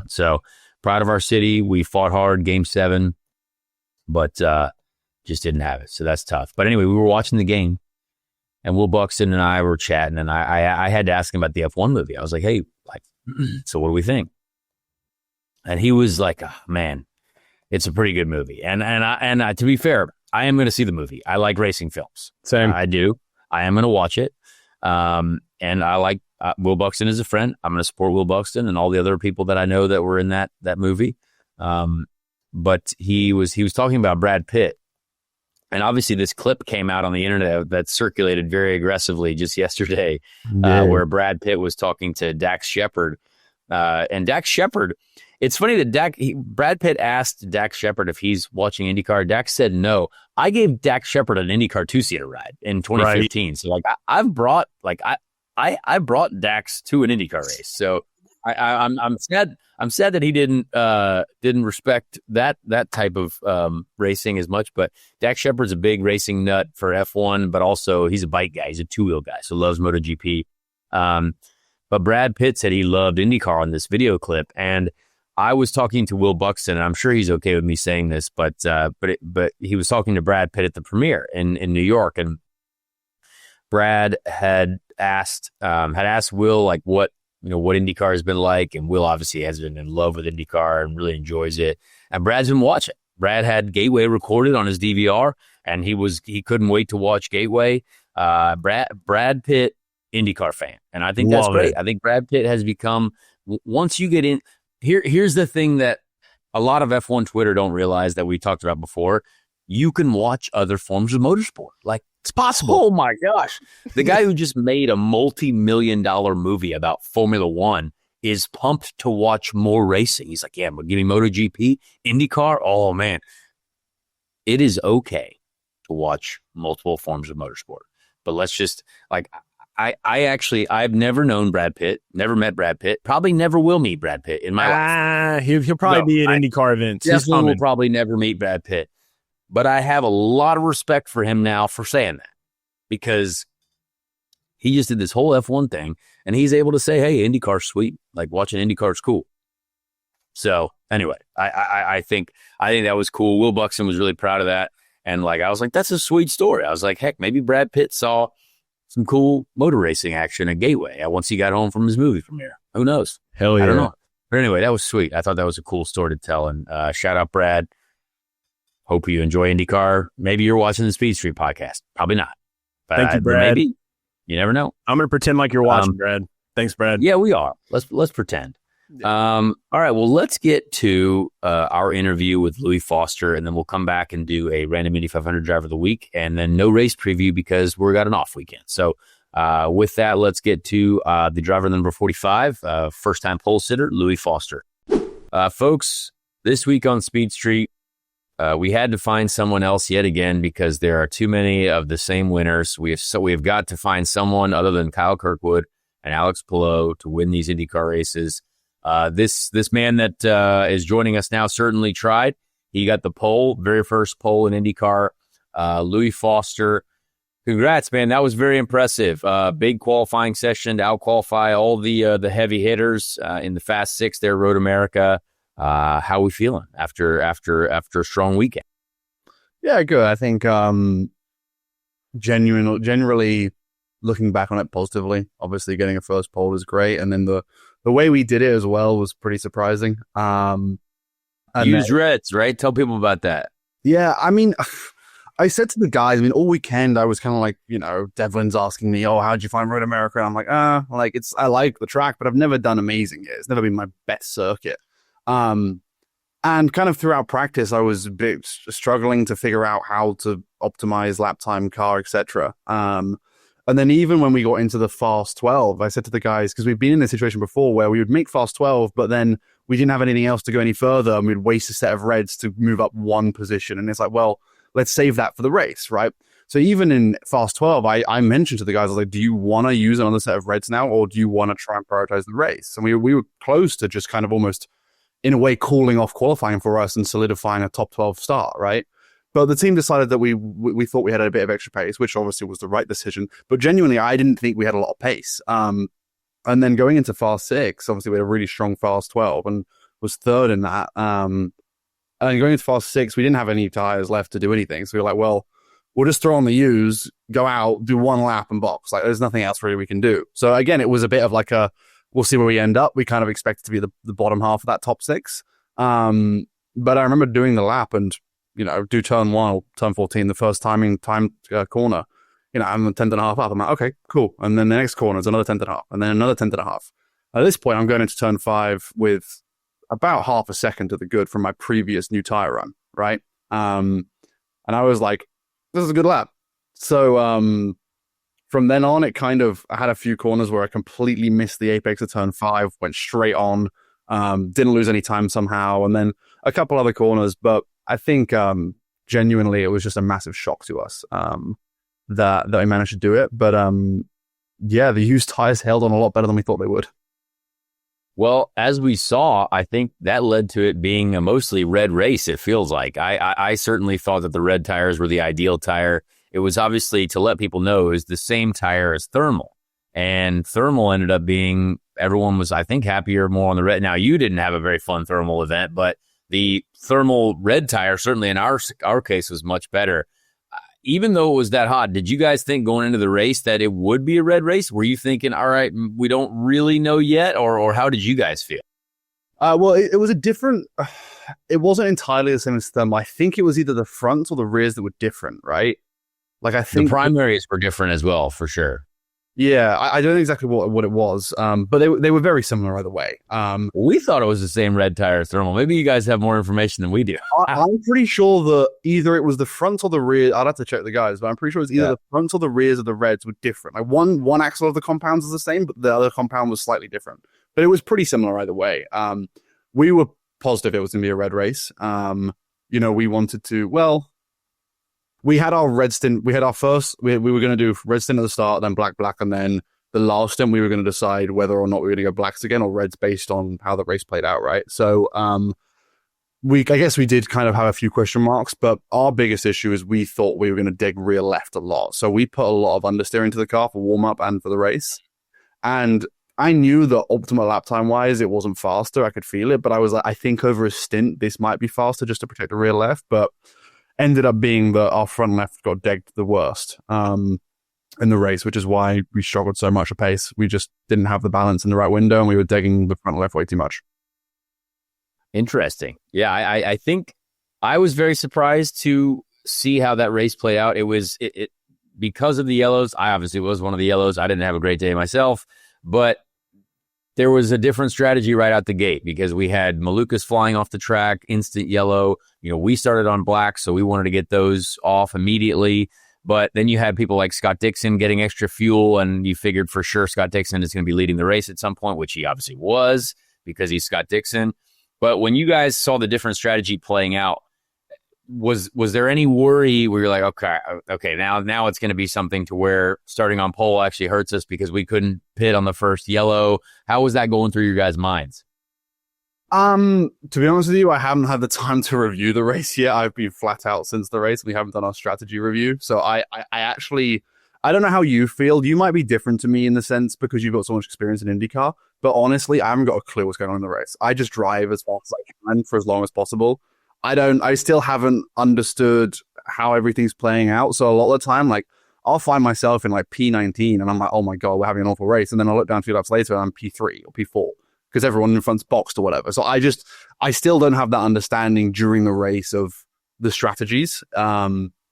So proud of our city. We fought hard, Game 7, but just didn't have it. So that's tough. But anyway, we were watching the game, and Will Buxton and I were chatting, and I had to ask him about the F1 movie. I was like, hey, so what do we think? And he was like, oh, man, it's a pretty good movie. And to be fair, I am going to see the movie. I like racing films. Same. I do. I am going to watch it. And I like Will Buxton as a friend. I'm going to support Will Buxton and all the other people that I know that were in that movie. But he was talking about Brad Pitt. And obviously this clip came out on the internet that circulated very aggressively just yesterday, where Brad Pitt was talking to Dax Shepard. And Dax Shepard, it's funny that Brad Pitt asked Dax Shepard if he's watching IndyCar. Dax said no. I gave Dax Shepard an IndyCar 2-seater ride in 2015. Right. So I brought Dax to an IndyCar race. So I'm sad that he didn't respect that type of racing as much. But Dax Shepard's a big racing nut for F1, but also he's a bike guy. He's a two-wheel guy, so loves MotoGP. But Brad Pitt said he loved IndyCar on this video clip, and I was talking to Will Buxton, and I'm sure he's okay with me saying this, but he was talking to Brad Pitt at the premiere in New York, and Brad had asked Will like what IndyCar has been like, and Will obviously has been in love with IndyCar and really enjoys it, and Brad's been watching. Brad had Gateway recorded on his DVR, and he couldn't wait to watch Gateway. Brad Pitt, IndyCar fan, and I think that's great. I think Brad Pitt has become, once you get in. Here's the thing that a lot of F1 Twitter don't realize that we talked about before. You can watch other forms of motorsport. Like, it's possible. Oh my gosh. The guy who just made a multi-million-dollar movie about Formula One is pumped to watch more racing. He's like, yeah, but give me MotoGP, IndyCar. Oh man. It is okay to watch multiple forms of motorsport. But let's just I've never known Brad Pitt, never met Brad Pitt, probably never will meet Brad Pitt in my life. He'll probably be at IndyCar events. Definitely will probably never meet Brad Pitt. But I have a lot of respect for him now for saying that, because he just did this whole F1 thing, and he's able to say, hey, IndyCar's sweet. Like, watching IndyCar's cool. So anyway, I think that was cool. Will Buxton was really proud of that. And I was like, that's a sweet story. I was like, heck, maybe Brad Pitt saw some cool motor racing action at Gateway once he got home from his movie premiere. Who knows? Hell yeah. I don't know. But anyway, that was sweet. I thought that was a cool story to tell. And shout out, Brad. Hope you enjoy IndyCar. Maybe you're watching the Speed Street podcast. Probably not. But thank you, Brad. Maybe. You never know. I'm going to pretend like you're watching, Brad. Thanks, Brad. Yeah, we are. Let's pretend. All right. Well, let's get to our interview with Louis Foster, and then we'll come back and do a random Indy 500 driver of the week, and then no race preview because we've got an off weekend. So with that, let's get to the driver number 45, first-time pole sitter, Louis Foster. Folks, this week on Speed Street, we had to find someone else yet again because there are too many of the same winners. We have got to find someone other than Kyle Kirkwood and Alex Palou to win these IndyCar races. This man that is joining us now certainly tried. He got the pole, very first pole in IndyCar. Louis Foster, congrats, man! That was very impressive. Big qualifying session to out-qualify all the heavy hitters in the Fast Six there, Road America. How are we feeling after a strong weekend? Yeah, good. I think generally looking back on it positively. Obviously, getting a first pole was great, and then the way we did it as well was pretty surprising. Use reds, right? Tell people about that. Yeah, I mean, I said to the guys, all weekend I was kind of like, Devlin's asking me, oh, how'd you find Road America? And I'm like, I like the track, but I've never done amazing here. It's never been my best circuit. And kind of throughout practice, I was a bit struggling to figure out how to optimize lap time, car, etc. And then even when we got into the Fast 12, I said to the guys, because we've been in this situation before where we would make Fast 12, but then we didn't have anything else to go any further, and we'd waste a set of reds to move up one position. And it's like, well, let's save that for the race, right? So even in Fast 12, I mentioned to the guys, I was like, do you want to use another set of reds now, or do you want to try and prioritize the race? And we were close to just kind of almost, in a way, calling off qualifying for us and solidifying a top 12 start, right? But the team decided that we thought we had a bit of extra pace, which obviously was the right decision. But genuinely, I didn't think we had a lot of pace. And then going into Fast 6, obviously we had a really strong Fast 12 and was third in that. And going into Fast 6, we didn't have any tires left to do anything. So we were like, well, we'll just throw on the U's, go out, do one lap and box. Like, there's nothing else really we can do. So again, it was a bit of like we'll see where we end up. We kind of expected to be the bottom half of that top 6. But I remember doing the lap and, do turn 1 or turn 14, the first time corner, I'm a 10th and a half up. I'm like, okay, cool. And then the next corner is another 10th and a half, and then another 10th and a half. At this point, I'm going into turn 5 with about half a second to the good from my previous new tire run, right? And I was like, this is a good lap. So from then on, I had a few corners where I completely missed the apex of turn 5, went straight on, didn't lose any time somehow, and then a couple other corners, but I think genuinely it was just a massive shock to us that I managed to do it. But the used tires held on a lot better than we thought they would. Well, as we saw, I think that led to it being a mostly red race, it feels like. I certainly thought that the red tires were the ideal tire. It was obviously, to let people know, is the same tire as thermal. and thermal ended up being, everyone was, I think, happier more on the red. Now, you didn't have a very fun thermal event, but the thermal red tire, certainly in our case, was much better. Even though it was that hot, did you guys think going into the race that it would be a red race? Were you thinking, all right, we don't really know yet, or how did you guys feel? Well, it was a different. It wasn't entirely the same as them. I think it was either the fronts or the rears that were different, right? Like I think the primaries were different as well, for sure. Yeah, I don't know exactly what it was, but they were very similar either way. We thought it was the same red tire thermal. Maybe you guys have more information than we do. I'm pretty sure that either it was the front or the rear. I'd have to check the guys, but I'm pretty sure it was either the front or the rears of the reds were different. Like one axle of the compounds is the same, but the other compound was slightly different. But it was pretty similar either way. We were positive it was going to be a red race. We wanted to. Well, we had our red stint. We had our first. We were going to do red stint at the start, then black, and then the last stint we were going to decide whether or not we were going to go blacks again or reds based on how the race played out, right? So, I guess we did kind of have a few question marks, but our biggest issue is we thought we were going to dig rear left a lot. So we put a lot of understeering to the car for warm up and for the race. And I knew that optimal lap time wise, it wasn't faster. I could feel it, but I was like, I think over a stint, this might be faster just to protect the rear left. But ended up being that our front left got degged the worst in the race, which is why we struggled so much at pace. We just didn't have the balance in the right window, and we were degging the front left way too much. Interesting. Yeah, I think I was very surprised to see how that race played out. It was because of the yellows. I obviously was one of the yellows. I didn't have a great day myself, but there was a different strategy right out the gate because we had Malukas flying off the track, instant yellow. We started on black, so we wanted to get those off immediately. But then you had people like Scott Dixon getting extra fuel, and you figured for sure Scott Dixon is going to be leading the race at some point, which he obviously was because he's Scott Dixon. But when you guys saw the different strategy playing out, was there any worry where you're like, okay, now it's going to be something to where starting on pole actually hurts us because we couldn't pit on the first yellow? How was that going through your guys' minds? To be honest with you, I haven't had the time to review the race yet. I've been flat out since the race. We haven't done our strategy review. So I actually, I don't know how you feel. You might be different to me in the sense because you've got so much experience in IndyCar. But honestly, I haven't got a clue what's going on in the race. I just drive as fast as I can for as long as possible. I still haven't understood how everything's playing out. So a lot of the time, like, I'll find myself in like P19 and I'm like, oh my God, we're having an awful race. And then I'll look down a few laps later and I'm P3 or P4 because everyone in front's boxed or whatever. So I still don't have that understanding during the race of the strategies,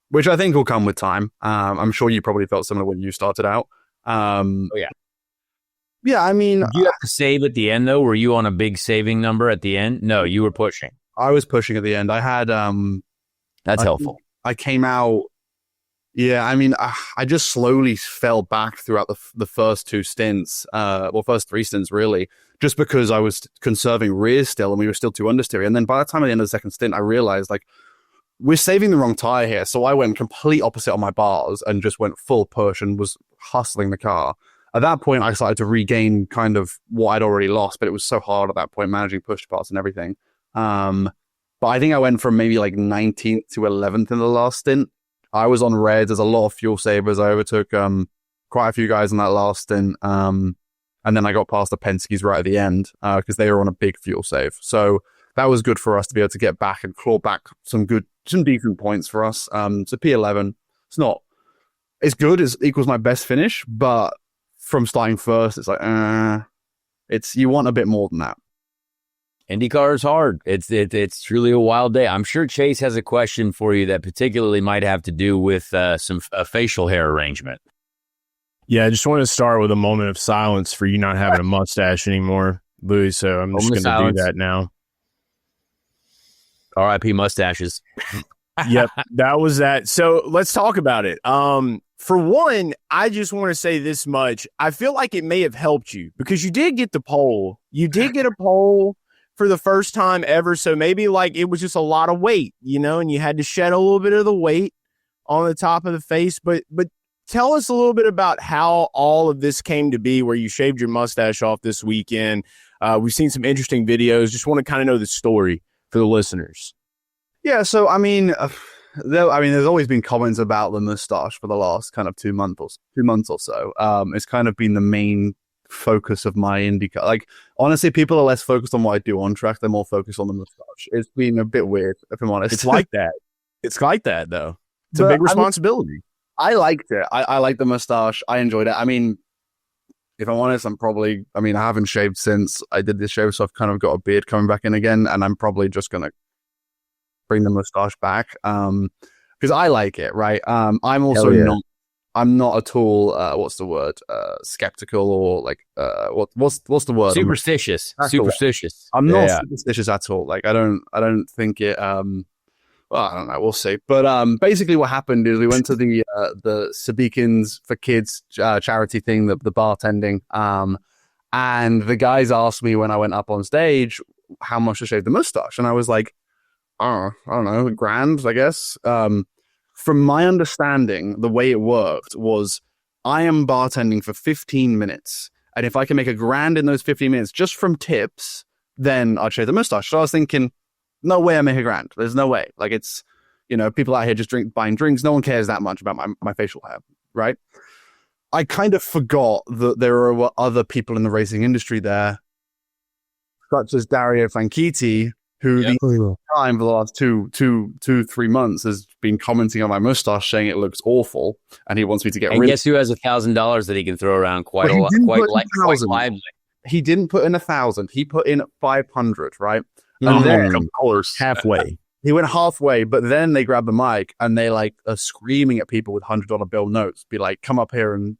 which I think will come with time. I'm sure you probably felt similar when you started out. Yeah. Yeah, I mean... Did you have to save at the end, though? Were you on a big saving number at the end? No, you were pushing. I was pushing at the end. I had... That's helpful. I came out... Yeah, I mean, I just slowly fell back throughout the first two stints. First three stints, really. Just because I was conserving rears still and we were still too understeer. And then by the time at the end of the second stint, I realized, like, we're saving the wrong tire here. So I went complete opposite on my bars and just went full push and was hustling the car. At that point, I started to regain kind of what I'd already lost, but it was so hard at that point, managing push parts and everything. But I think I went from maybe like 19th to 11th in the last stint. I was on reds. There's a lot of fuel savers. I overtook quite a few guys in that last stint. And then I got past the Penske's right at the end because they were on a big fuel save. So that was good for us to be able to get back and claw back some decent points for us. So P11, it's good. It equals my best finish, but from starting first, it's like, you want a bit more than that. IndyCar is hard. It's truly a wild day. I'm sure Chase has a question for you that particularly might have to do with a facial hair arrangement. Yeah, I just want to start with a moment of silence for you not having a mustache anymore, Louis. So I'm just going to do that now. R.I.P. mustaches. Yep, that was that. So let's talk about it. For one, I just want to say this much. I feel like it may have helped you because you did get the pole. You did get a pole for the first time ever. So maybe like it was just a lot of weight, and you had to shed a little bit of the weight on the top of the face. But tell us a little bit about how all of this came to be where you shaved your mustache off this weekend. We've seen some interesting videos. Just want to kind of know the story for the listeners. Yeah, so I mean, there's always been comments about the mustache for the last kind of 2 months or so. It's kind of been the main focus of my IndyCar. Like, honestly, people are less focused on what I do on track. They're more focused on the mustache. It's been a bit weird, if I'm honest. It's like that. It's like that, though. It's a big responsibility. I liked it. I liked the mustache. I enjoyed it. I mean, if I'm honest, I haven't shaved since I did this show, so I've kind of got a beard coming back in again, and I'm probably just going to bring the mustache back because I like it, right? I'm also I'm not at all what's the word, skeptical or like what's the word, superstitious. I'm not superstitious at all. Like I don't think it well, I don't know, we'll see. But basically what happened is we went to the Sabikins for Kids charity thing, the bartending, and the guys asked me when I went up on stage how much to shave the mustache, and I was like, I don't know, $1,000, I guess. From my understanding, the way it worked was I am bartending for 15 minutes. And if I can make $1,000 in those 15 minutes just from tips, then I'd shave the mustache. So I was thinking, no way I make $1,000. There's no way. Like it's, people out here just buying drinks. No one cares that much about my facial hair, right? I kind of forgot that there were other people in the racing industry there, such as Dario Franchitti, who the time for the last 3 months has been commenting on my mustache, saying it looks awful, and he wants me to get rid. And guess who has $1,000 that he can throw around quite lively? He didn't put in 1,000. He put in 500, right? And then halfway. He went halfway, but then they grab the mic and they like are screaming at people with $100 bill notes, be like, "Come up here and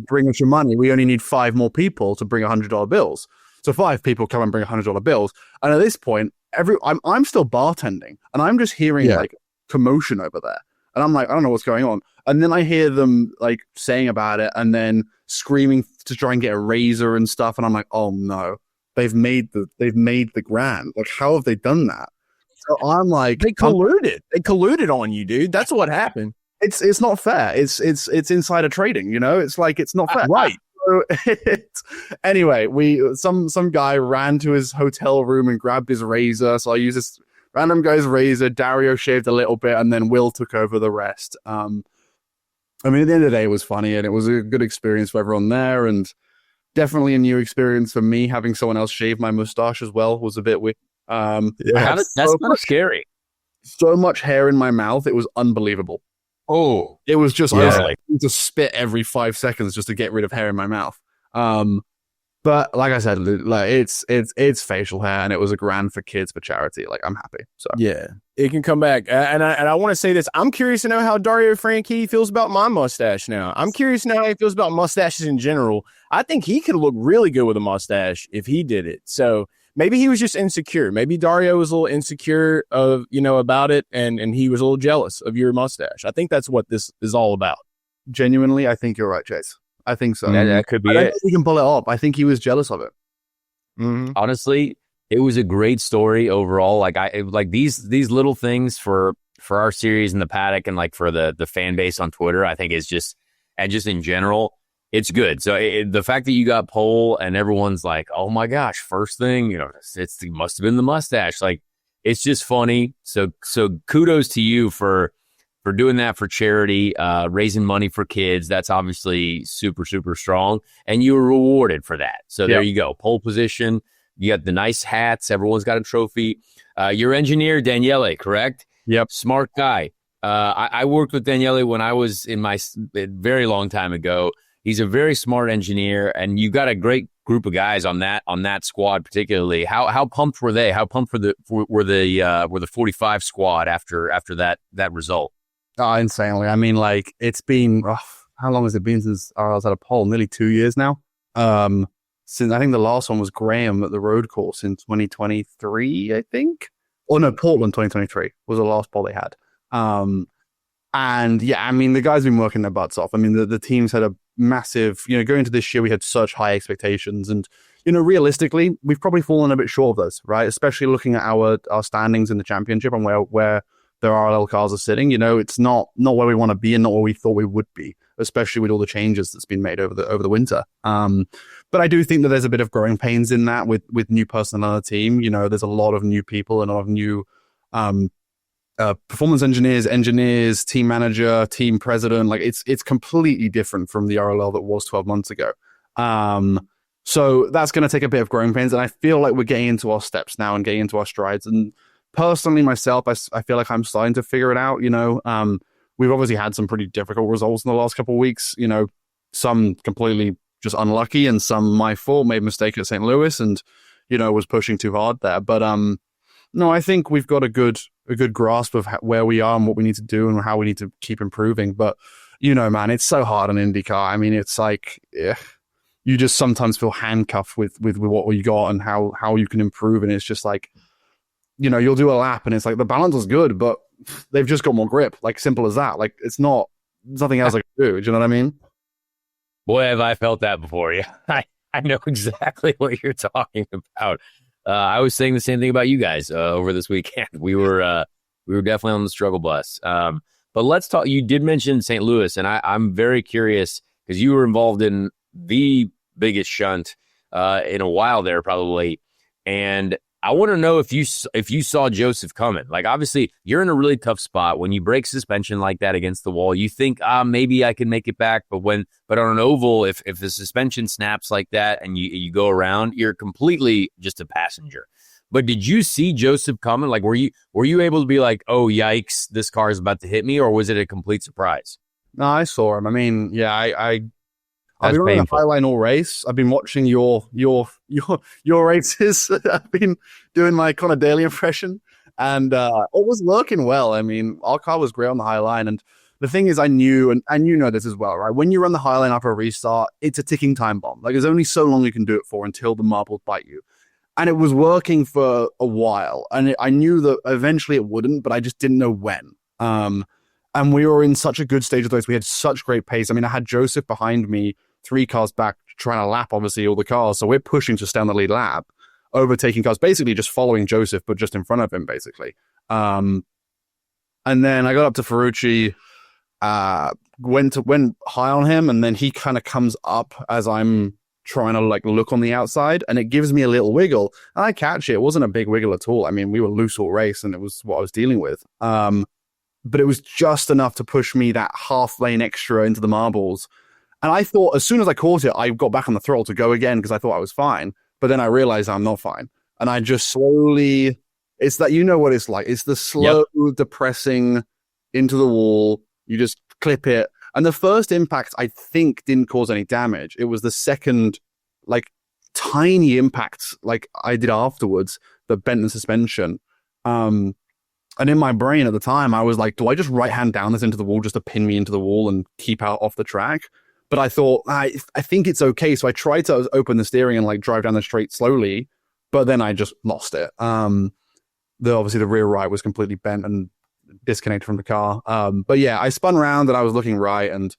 bring us your money. We only need 5 more people to bring $100 bills." So 5 people come and bring $100 bills. And at this point, I'm still bartending and I'm just hearing like commotion over there. And I'm like, I don't know what's going on. And then I hear them like saying about it and then screaming to try and get a razor and stuff. And I'm like, oh no, they've made the grand. Like, how have they done that? So I'm like, they colluded. They colluded on you, dude. That's what happened. It's not fair. It's insider trading, It's like, it's not fair. Right. So anyway, some guy ran to his hotel room and grabbed his razor. So I used this random guy's razor. Dario shaved a little bit, and then Will took over the rest. At the end of the day, it was funny, and it was a good experience for everyone there, and definitely a new experience for me. Having someone else shave my mustache as well was a bit weird. That's kind of scary. So much hair in my mouth, it was unbelievable. Oh, it was just I was like to spit every 5 seconds just to get rid of hair in my mouth. But like I said, like it's facial hair, and it was $1,000 for kids for charity. Like, I'm happy. So yeah, it can come back. And I want to say this: I'm curious to know how Dario Franchitti feels about my mustache now. I'm curious to know how he feels about mustaches in general. I think he could look really good with a mustache if he did it. So maybe he was just insecure. Maybe Dario was a little insecure of about it, and he was a little jealous of your mustache. I think that's what this is all about. Genuinely, I think you're right, Chase. I think so. That could be I it. think he can pull it off. I think he was jealous of it. Mm-hmm. Honestly, it was a great story overall. Like these little things for our series in the paddock, and like for the fan base on Twitter, I think is just in general, it's good. So the fact that you got pole and everyone's like, oh my gosh, first thing, it must have been the mustache. Like, it's just funny. So kudos to you for doing that for charity, raising money for kids. That's obviously super, super strong. And you were rewarded for that. So there you go. Pole position. You got the nice hats. Everyone's got a trophy. Your engineer, Daniele, correct? Yep. Smart guy. I worked with Daniele when I was in my very long time ago. He's a very smart engineer, and you got a great group of guys on that squad, particularly. How pumped were they? How pumped were the 45 squad after that result? Oh, insanely. I mean, like, it's been how long has it been since I was at a pole? Nearly 2 years now. Since I think the last one was Graham at the road course in 2023, I think. Oh no, Portland 2023 was the last pole they had. And yeah, I mean, the guys have been working their butts off. I mean, the teams had a massive, going into this year, we had such high expectations, and realistically, we've probably fallen a bit short of those, right? Especially looking at our standings in the championship and where their RLL cars are sitting. It's not where we want to be and not where we thought we would be, especially with all the changes that's been made over the winter. But I do think that there's a bit of growing pains in that with new personnel on the team. There's a lot of new people and a lot of new performance engineers, team manager, team president. Like it's completely different from the RLL that was 12 months ago. So that's going to take a bit of growing pains, and I feel like we're getting into our steps now and getting into our strides. And personally, myself, I feel like I'm starting to figure it out. We've obviously had some pretty difficult results in the last couple of weeks. Some completely just unlucky, and some my fault. Made a mistake at St. Louis, and was pushing too hard there. But no, I think we've got a good grasp of where we are and what we need to do and how we need to keep improving. But man, it's so hard on IndyCar. I mean, it's like you just sometimes feel handcuffed with what we got and how you can improve. And it's just like, you'll do a lap and it's like the balance is good, but they've just got more grip. Like, simple as that. Like, there's nothing else I can do. Do you know what I mean? Boy, have I felt that before. Yeah, I know exactly what you're talking about. I was saying the same thing about you guys over this weekend. We were definitely on the struggle bus. But let's talk. You did mention St. Louis, and I'm very curious because you were involved in the biggest shunt in a while there, probably. And I want to know if you saw Joseph coming. Like, obviously, you're in a really tough spot when you break suspension like that against the wall. You think, maybe I can make it back, but on an oval, if the suspension snaps like that and you go around, you're completely just a passenger. But did you see Joseph coming? Like, were you able to be like, oh yikes, this car is about to hit me, or was it a complete surprise? No, I saw him. I mean, yeah, I've been running the Highline all race. I've been watching your races. I've been doing my kind of daily impression, and it was working well. I mean, our car was great on the Highline, and the thing is, I knew, and you know this as well, right? When you run the Highline after a restart, it's a ticking time bomb. Like, there's only so long you can do it for until the marbles bite you. And it was working for a while, and I knew that eventually it wouldn't, but I just didn't know when. And we were in such a good stage of those. We had such great pace. I mean, I had Joseph behind me, 3 cars back, trying to lap, obviously, all the cars. So we're pushing to stay on the lead lap, overtaking cars, basically just following Joseph, but just in front of him, basically. And then I got up to Ferrucci, went high on him, and then he kind of comes up as I'm trying to like look on the outside, and it gives me a little wiggle, and I catch it. It wasn't a big wiggle at all. I mean, we were loose all race, and it was what I was dealing with. But it was just enough to push me that half lane extra into the marbles. And I thought as soon as I caught it, I got back on the throttle to go again because I thought I was fine. But then I realized I'm not fine. And I just slowly, it's that, you know what it's like. It's the slow depressing into the wall. You just clip it. And the first impact, I think, didn't cause any damage. It was the second, like, tiny impacts like I did afterwards that bent the suspension. And in my brain at the time, I was like, do I just right hand down this into the wall just to pin me into the wall and keep out off the track? But I thought, I think it's okay. So I tried to open the steering and like drive down the straight slowly, but then I just lost it. Obviously the rear right was completely bent and disconnected from the car. But yeah, I spun around and I was looking right. And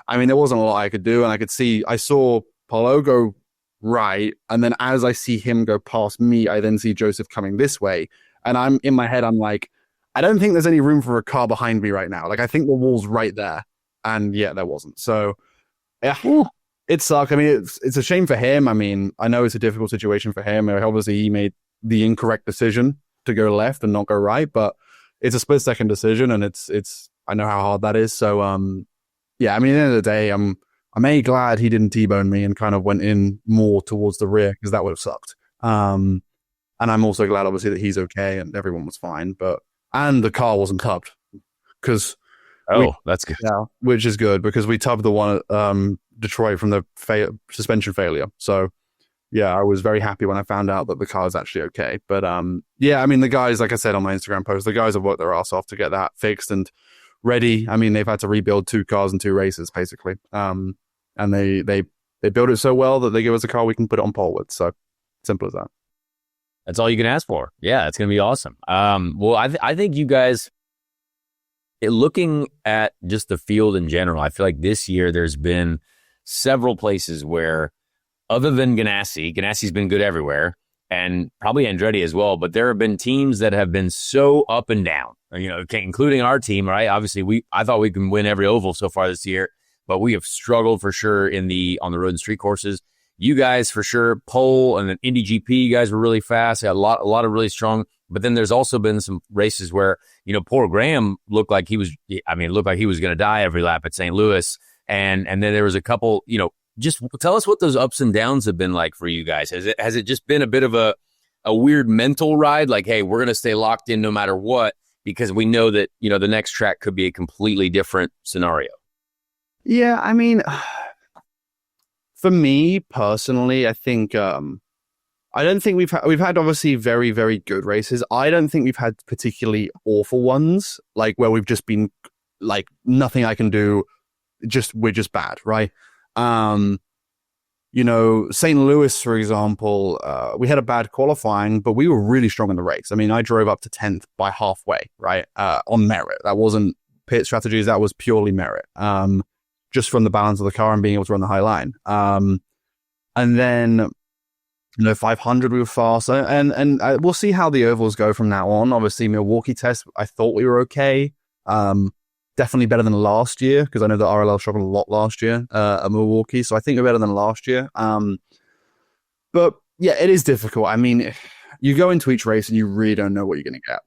I mean, there wasn't a lot I could do. And I saw Paulo go right. And then as I see him go past me, I then see Joseph coming this way. And I'm in my head, I'm like, I don't think there's any room for a car behind me right now. Like, I think the wall's right there. And yeah, there wasn't. So yeah, it sucked. I mean, it's a shame for him. I mean, I know it's a difficult situation for him. Obviously, he made the incorrect decision to go left and not go right, but it's a split-second decision, and it's. I know how hard that is. So, yeah. I mean, at the end of the day, I'm glad he didn't T-bone me and kind of went in more towards the rear because that would have sucked. And I'm also glad, obviously, that he's okay and everyone was fine, and the car wasn't tubbed because. That's good. Yeah, which is good because we tubbed the one at Detroit from the suspension failure. So, yeah, I was very happy when I found out that the car is actually okay. But, yeah, I mean, the guys, like I said on my Instagram post, the guys have worked their ass off to get that fixed and ready. I mean, they've had to rebuild 2 cars in 2 races, basically. And they build it so well that they give us a car we can put it on pole with. So, simple as that. That's all you can ask for. Yeah, it's going to be awesome. Well, I think you guys... Looking at just the field in general, I feel like this year there's been several places where, other than Ganassi's been good everywhere, and probably Andretti as well, but there have been teams that have been so up and down, including our team, right? Obviously, I thought we can win every oval so far this year, but we have struggled for sure on the road and street courses. You guys, for sure, pole and then Indy GP, you guys were really fast. Had a lot of really strong But then there's also been some races where, poor Graham looked like he was going to die every lap at St. Louis. And then there was a couple, just tell us what those ups and downs have been like for you guys. Has it just been a bit of a weird mental ride? Like, hey, we're going to stay locked in no matter what, because we know that, the next track could be a completely different scenario. Yeah, I mean, for me personally, I think I don't think we've had obviously very, very good races. I don't think we've had particularly awful ones, like where we've just been like nothing I can do, we're just bad, right? St. Louis, for example, we had a bad qualifying, but we were really strong in the race. I mean, I drove up to 10th by halfway, right? On merit. That wasn't pit strategies. That was purely merit. Just from the balance of the car and being able to run the high line. And then, 500 we were fast. And we'll see how the ovals go from now on. Obviously, Milwaukee test, I thought we were okay. Definitely better than last year, because I know the RLL struggled a lot last year at Milwaukee. So I think we're better than last year. But yeah, it is difficult. I mean, you go into each race and you really don't know what you're going to get.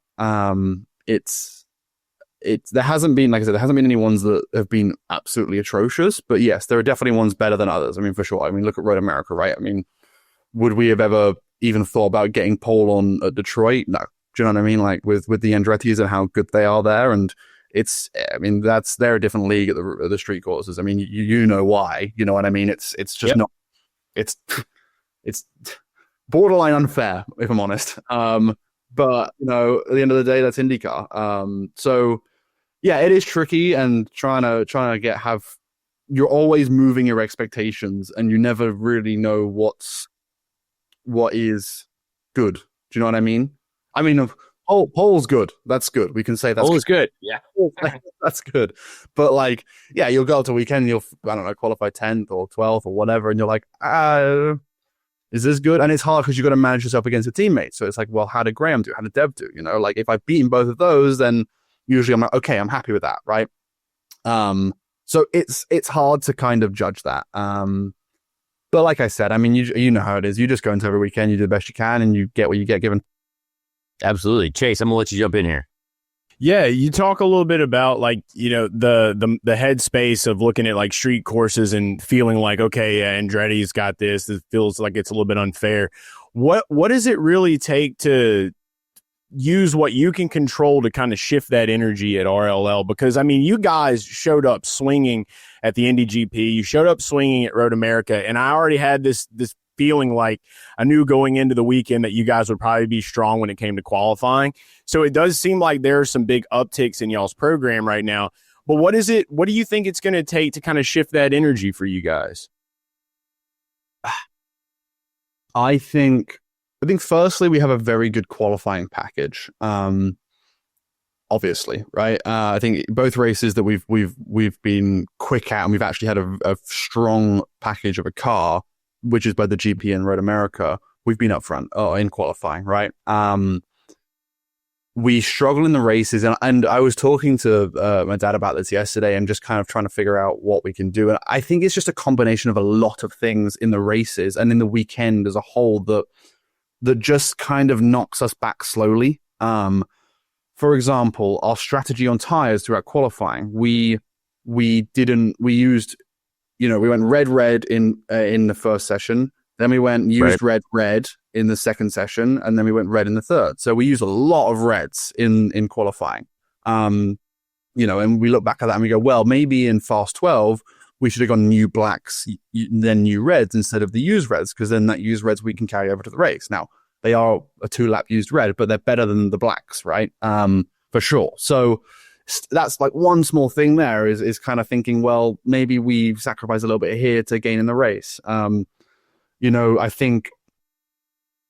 There hasn't been, like I said, there hasn't been any ones that have been absolutely atrocious. But yes, there are definitely ones better than others. I mean, for sure. I mean, look at Road America, right? I mean, would we have ever even thought about getting pole on at Detroit? No. Do you know what I mean? Like with the Andretti's and how good they are there. And they're a different league at the street courses. I mean, you know why, you know what I mean? It's just not, it's borderline unfair, if I'm honest. But at the end of the day, that's IndyCar. So yeah, it is tricky, and trying to you're always moving your expectations, and you never really know what is good. Do you know what I mean? I mean, pole's good. That's good. We can say that's pole is good. Yeah. That's good. But like, yeah, you'll go to weekend, you'll, I don't know, qualify 10th or 12th or whatever. And you're like, is this good? And it's hard because you've got to manage yourself against your teammates. So it's like, well, how did Graham do? How did Dev do? Like if I've beaten both of those, then usually I'm like, okay, I'm happy with that. Right. So it's hard to kind of judge that. But like I said, I mean, you know how it is. You just go into every weekend, you do the best you can, and you get what you get given. Absolutely. Chase, I'm going to let you jump in here. Yeah, you talk a little bit about like, the headspace of looking at like street courses and feeling like, okay, yeah, Andretti's got this. It feels like it's a little bit unfair. What does it really take to use what you can control to kind of shift that energy at RLL? Because I mean, you guys showed up swinging at the Indy GP. You showed up swinging at Road America, and I already had this feeling like I knew going into the weekend that you guys would probably be strong when it came to qualifying. So it does seem like there are some big upticks in y'all's program right now. But what do you think it's going to take to kind of shift that energy for you guys? I think firstly, we have a very good qualifying package. Obviously, right? I think both races that we've been quick at, and we've actually had a strong package of a car, which is by the GP and Road America. We've been up front in qualifying, right? We struggle in the races, and I was talking to my dad about this yesterday, and just kind of trying to figure out what we can do. And I think it's just a combination of a lot of things in the races and in the weekend as a whole that just kind of knocks us back slowly. For example, our strategy on tires throughout qualifying, we used, we went red in the first session, then we used red in the second session, and then we went red in the third. So we used a lot of reds in qualifying. And we look back at that and we go, well, maybe in Fast 12 we should have gone new blacks, then new reds instead of the used reds, because then that used reds we can carry over to the race. Now, they are a 2-lap used red, but they're better than the blacks, right? For sure. So that's like one small thing there is kind of thinking, well, maybe we sacrifice a little bit here to gain in the race. I think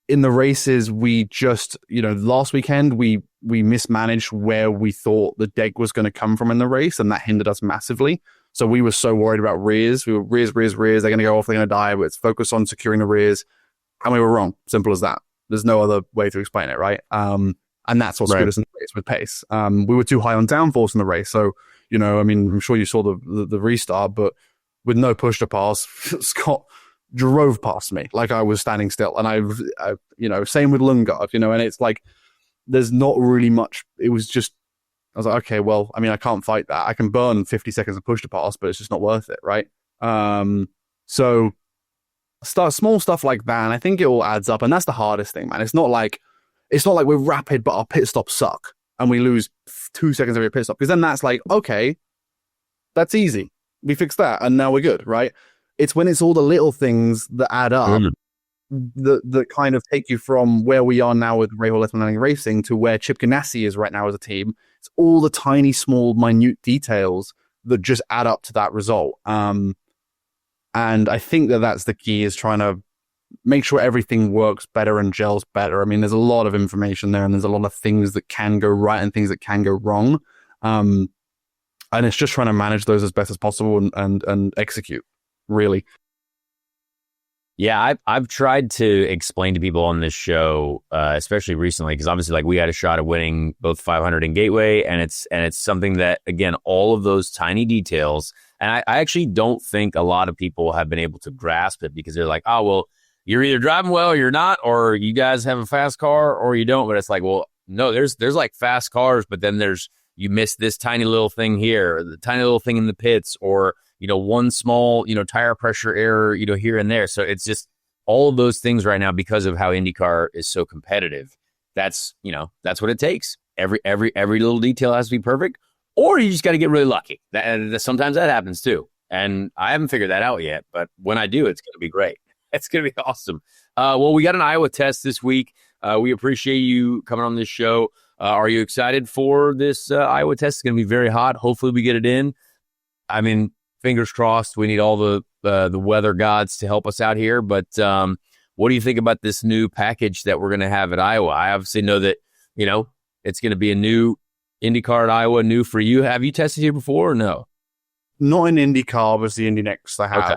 in the races, we just, last weekend, we mismanaged where we thought the deg was going to come from in the race, and that hindered us massively. So we were so worried about rears. We were rears. They're going to go off. They're going to die. Let's focus on securing the rears. And we were wrong. Simple as that. There's no other way to explain it, right? And that's what screwed us in the race with pace. We were too high on downforce in the race. So, I'm sure you saw the restart, but with no push to pass, Scott drove past me like I was standing still. And I same with Lundgaard, and it's like, there's not really much. It was just, I was like, okay, well, I mean, I can't fight that. I can burn 50 seconds of push to pass, but it's just not worth it, right? So start small stuff like that, and I think it all adds up, and that's the hardest thing, man. It's not like we're rapid, but our pit stops suck, and we lose 2 seconds every pit stop, because then that's like, okay, that's easy. We fixed that, and now we're good, right? It's when it's all the little things that add up that kind of take you from where we are now with Rahal Letterman Racing to where Chip Ganassi is right now as a team. It's all the tiny, small, minute details that just add up to that result. And I think that's the key, is trying to make sure everything works better and gels better. I mean, there's a lot of information there, and there's a lot of things that can go right and things that can go wrong. And it's just trying to manage those as best as possible and execute, really. Yeah, I've tried to explain to people on this show, especially recently, because obviously, like, we had a shot at winning both 500 and Gateway, and it's something that, again, all of those tiny details, and I actually don't think a lot of people have been able to grasp it, because they're like, oh, well, you're either driving well or you're not, or you guys have a fast car or you don't. But it's like, well, no, there's like fast cars, but then you miss this tiny little thing here, or the tiny little thing in the pits, or one small, tire pressure error, here and there. So it's just all of those things right now, because of how IndyCar is so competitive. That's what it takes. Every little detail has to be perfect, or you just got to get really lucky. Sometimes that happens too. And I haven't figured that out yet, but when I do, it's going to be great. It's going to be awesome. Well, we got an Iowa test this week. We appreciate you coming on this show. Are you excited for this Iowa test? It's going to be very hot. Hopefully we get it in. I mean, fingers crossed. We need all the weather gods to help us out here. But what do you think about this new package that we're going to have at Iowa? I obviously know that, it's going to be a new IndyCar at Iowa, new for you. Have you tested here before or no? Not in IndyCar, obviously Indy Next I have. Okay.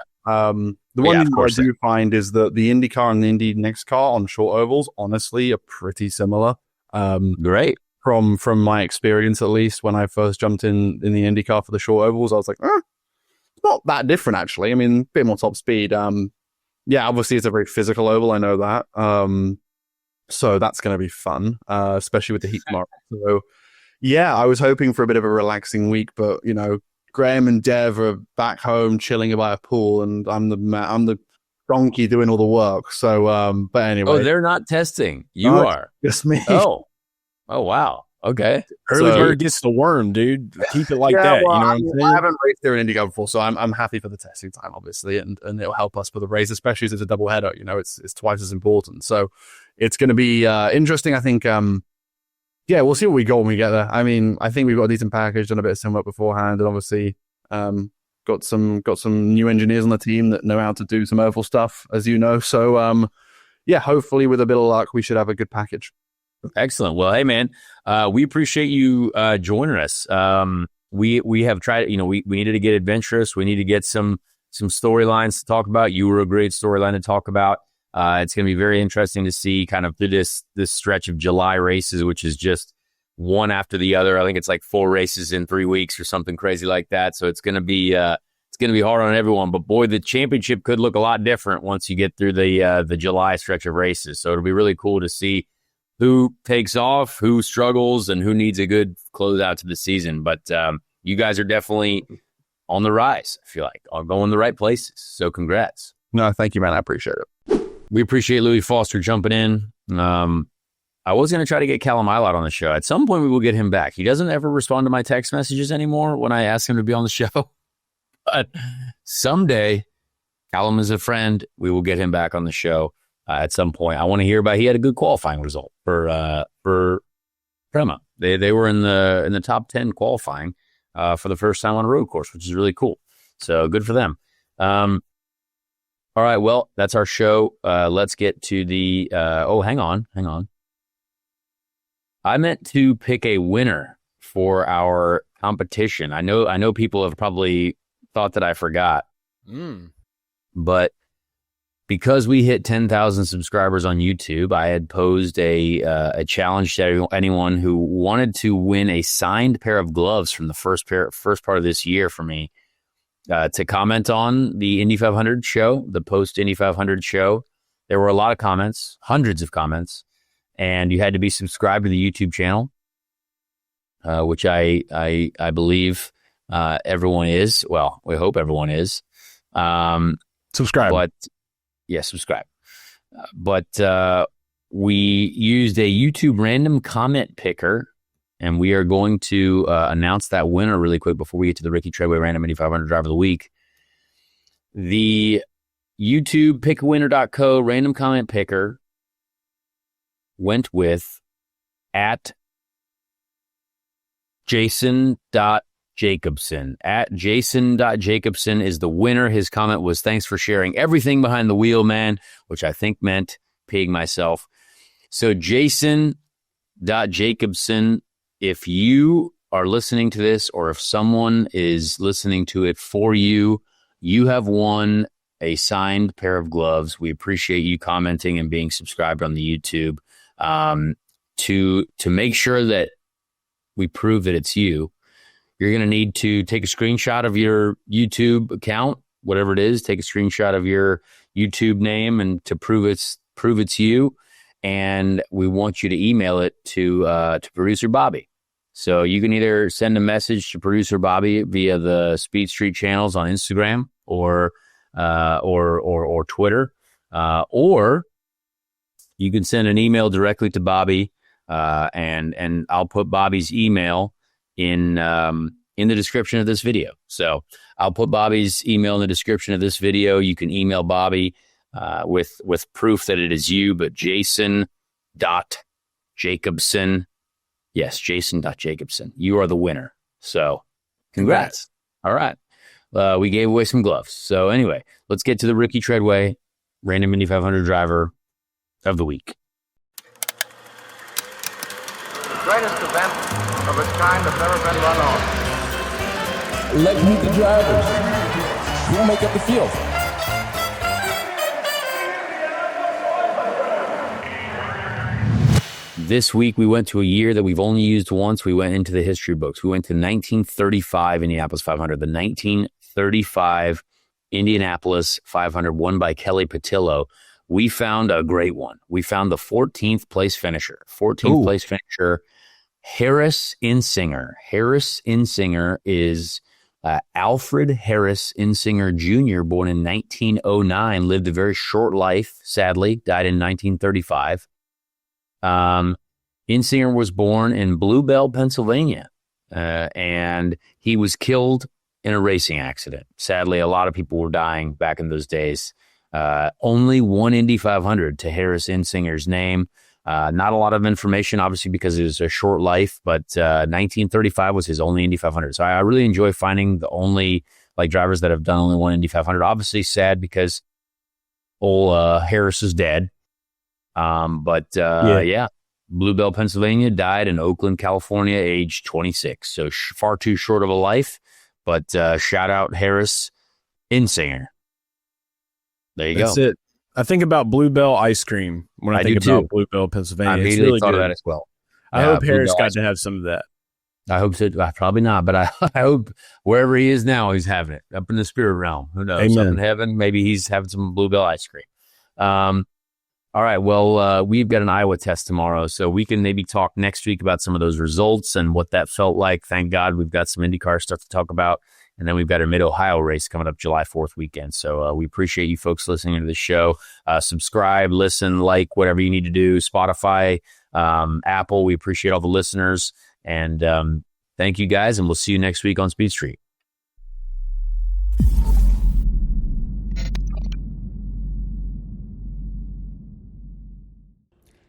The one thing I do find is that the IndyCar and the Indy Next car on short ovals, honestly, are pretty similar. Great. From my experience, at least, when I first jumped in the IndyCar for the short ovals, I was like, it's not that different, actually. I mean, a bit more top speed. Yeah, obviously, it's a very physical oval. I know that. So that's going to be fun, especially with the heat tomorrow. So, yeah, I was hoping for a bit of a relaxing week, but, Graham and Dev are back home chilling by a pool, and I'm the donkey doing all the work. So, but anyway. Oh, they're not testing. You are. Just me. Oh, wow. Okay. Early bird gets the worm, dude. Keep it like that. Well, you know what I'm saying? I haven't raced there in IndyCar before, so I'm happy for the testing time, obviously, and it'll help us for the race, especially as it's a double header. It's twice as important. So it's going to be interesting. I think. Yeah, we'll see what we got when we get there. I mean, I think we've got a decent package, done a bit of sim work beforehand, and obviously got some new engineers on the team that know how to do some oval stuff, as you know. So yeah, hopefully with a bit of luck, we should have a good package. Excellent. Well, hey man, we appreciate you joining us. We have tried. We needed to get adventurous. We need to get some storylines to talk about. You were a great storyline to talk about. It's going to be very interesting to see kind of through this stretch of July races, which is just one after the other. I think it's like 4 races in 3 weeks or something crazy like that. So it's going to be hard on everyone. But boy, the championship could look a lot different once you get through the July stretch of races. So it'll be really cool to see who takes off, who struggles, and who needs a good closeout to the season. But you guys are definitely on the rise. I feel like are going the right places. So congrats. No, thank you, man. I appreciate it. We appreciate Louis Foster jumping in. I was going to try to get Callum Eilert on the show. At some point, we will get him back. He doesn't ever respond to my text messages anymore when I ask him to be on the show. But someday, Callum is a friend. We will get him back on the show at some point. I want to hear about. He had a good qualifying result for Prema. They were in the top 10 qualifying for the first time on a road course, which is really cool. So good for them. All right, well, that's our show. Let's get to the... hang on. I meant to pick a winner for our competition. I know people have probably thought that I forgot. But because we hit 10,000 subscribers on YouTube, I had posed a challenge to anyone who wanted to win a signed pair of gloves from the first part of this year for me. To comment on the Indy 500 show, the post Indy 500 show. There were a lot of comments, hundreds of comments. and you had to be subscribed to the YouTube channel, which I believe everyone is. Well, we hope everyone is. Subscribe. But yeah, subscribe. But we used a YouTube random comment picker, and we are going to announce that winner really quick before we get to the Ricky Treadway Random Indy 500 Driver of the Week. The YouTube pickawinner.co random comment picker went with at Jason.Jacobson. At Jason.Jacobson is the winner. His comment was, "Thanks for sharing everything behind the wheel, man," which I think meant peeing myself. So Jason.Jacobson, if you are listening to this, or if someone is listening to it for you, you have won a signed pair of gloves. We appreciate you commenting and being subscribed on the YouTube. To make sure that we prove that it's you, you're going to need to take a screenshot of your YouTube account, whatever it is. Take a screenshot of your YouTube name, and to prove it's you. And we want you to email it to producer Bobby. So you can either send a message to producer Bobby via the Speed Street channels on Instagram or Twitter, or you can send an email directly to Bobby, and I'll put Bobby's email in the description of this video. So I'll put Bobby's email in the description of this video. You can email Bobby with proof that it is you, but Jason.Jacobson. Yes, Jason.Jacobson. You are the winner. So congrats. All right. We gave away some gloves. So anyway, let's get to the Ricky Treadway Random Indy 500 Driver of the Week. The greatest event of its kind has never been run on. Let's meet the drivers. Who will make up the field? This week, we went to a year that we've only used once. We went into the history books. We went to 1935 Indianapolis 500, the 1935 Indianapolis 500 won by Kelly Patillo. We found a great one. We found the 14th place finisher. 14th place finisher, Harris Insinger. Harris Insinger is Alfred Harris Insinger Jr., born in 1909, lived a very short life, sadly, died in 1935. Insinger was born in Blue Bell, Pennsylvania, and he was killed in a racing accident. Sadly, a lot of people were dying back in those days. Only one Indy 500 to Harris Insinger's name. Not a lot of information, obviously, because it was a short life, but 1935 was his only Indy 500. So I really enjoy finding the only drivers that have done only one Indy 500. Obviously sad because old Harris is dead. Yeah, Blue Bell, Pennsylvania, died in Oakland, California, age 26. So far too short of a life, but shout out Harris Insinger. There you go. That's it. I think about Blue Bell ice cream when I think about Blue Bell, Pennsylvania. I immediately really thought good. of that as well. I hope Harris got to have some of that. I hope so. Probably not, but I hope wherever he is now, he's having it up in the spirit realm. Who knows? Amen. Up in heaven, maybe he's having some Blue Bell ice cream. All right. Well, we've got an Iowa test tomorrow, so we can maybe talk next week about some of those results and what that felt like. Thank God we've got some IndyCar stuff to talk about. And then we've got a Mid-Ohio race coming up July 4th weekend. So we appreciate you folks listening to the show. Subscribe, listen, like, whatever you need to do. Spotify, Apple, we appreciate all the listeners. And thank you guys, and we'll see you next week on Speed Street.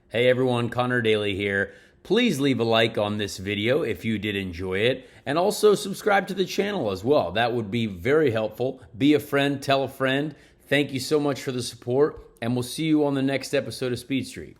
Hey everyone, Connor Daly here. Please leave a like on this video if you did enjoy it, and also subscribe to the channel as well. That would be very helpful. Be a friend, tell a friend. Thank you so much for the support, and we'll see you on the next episode of Speed Street.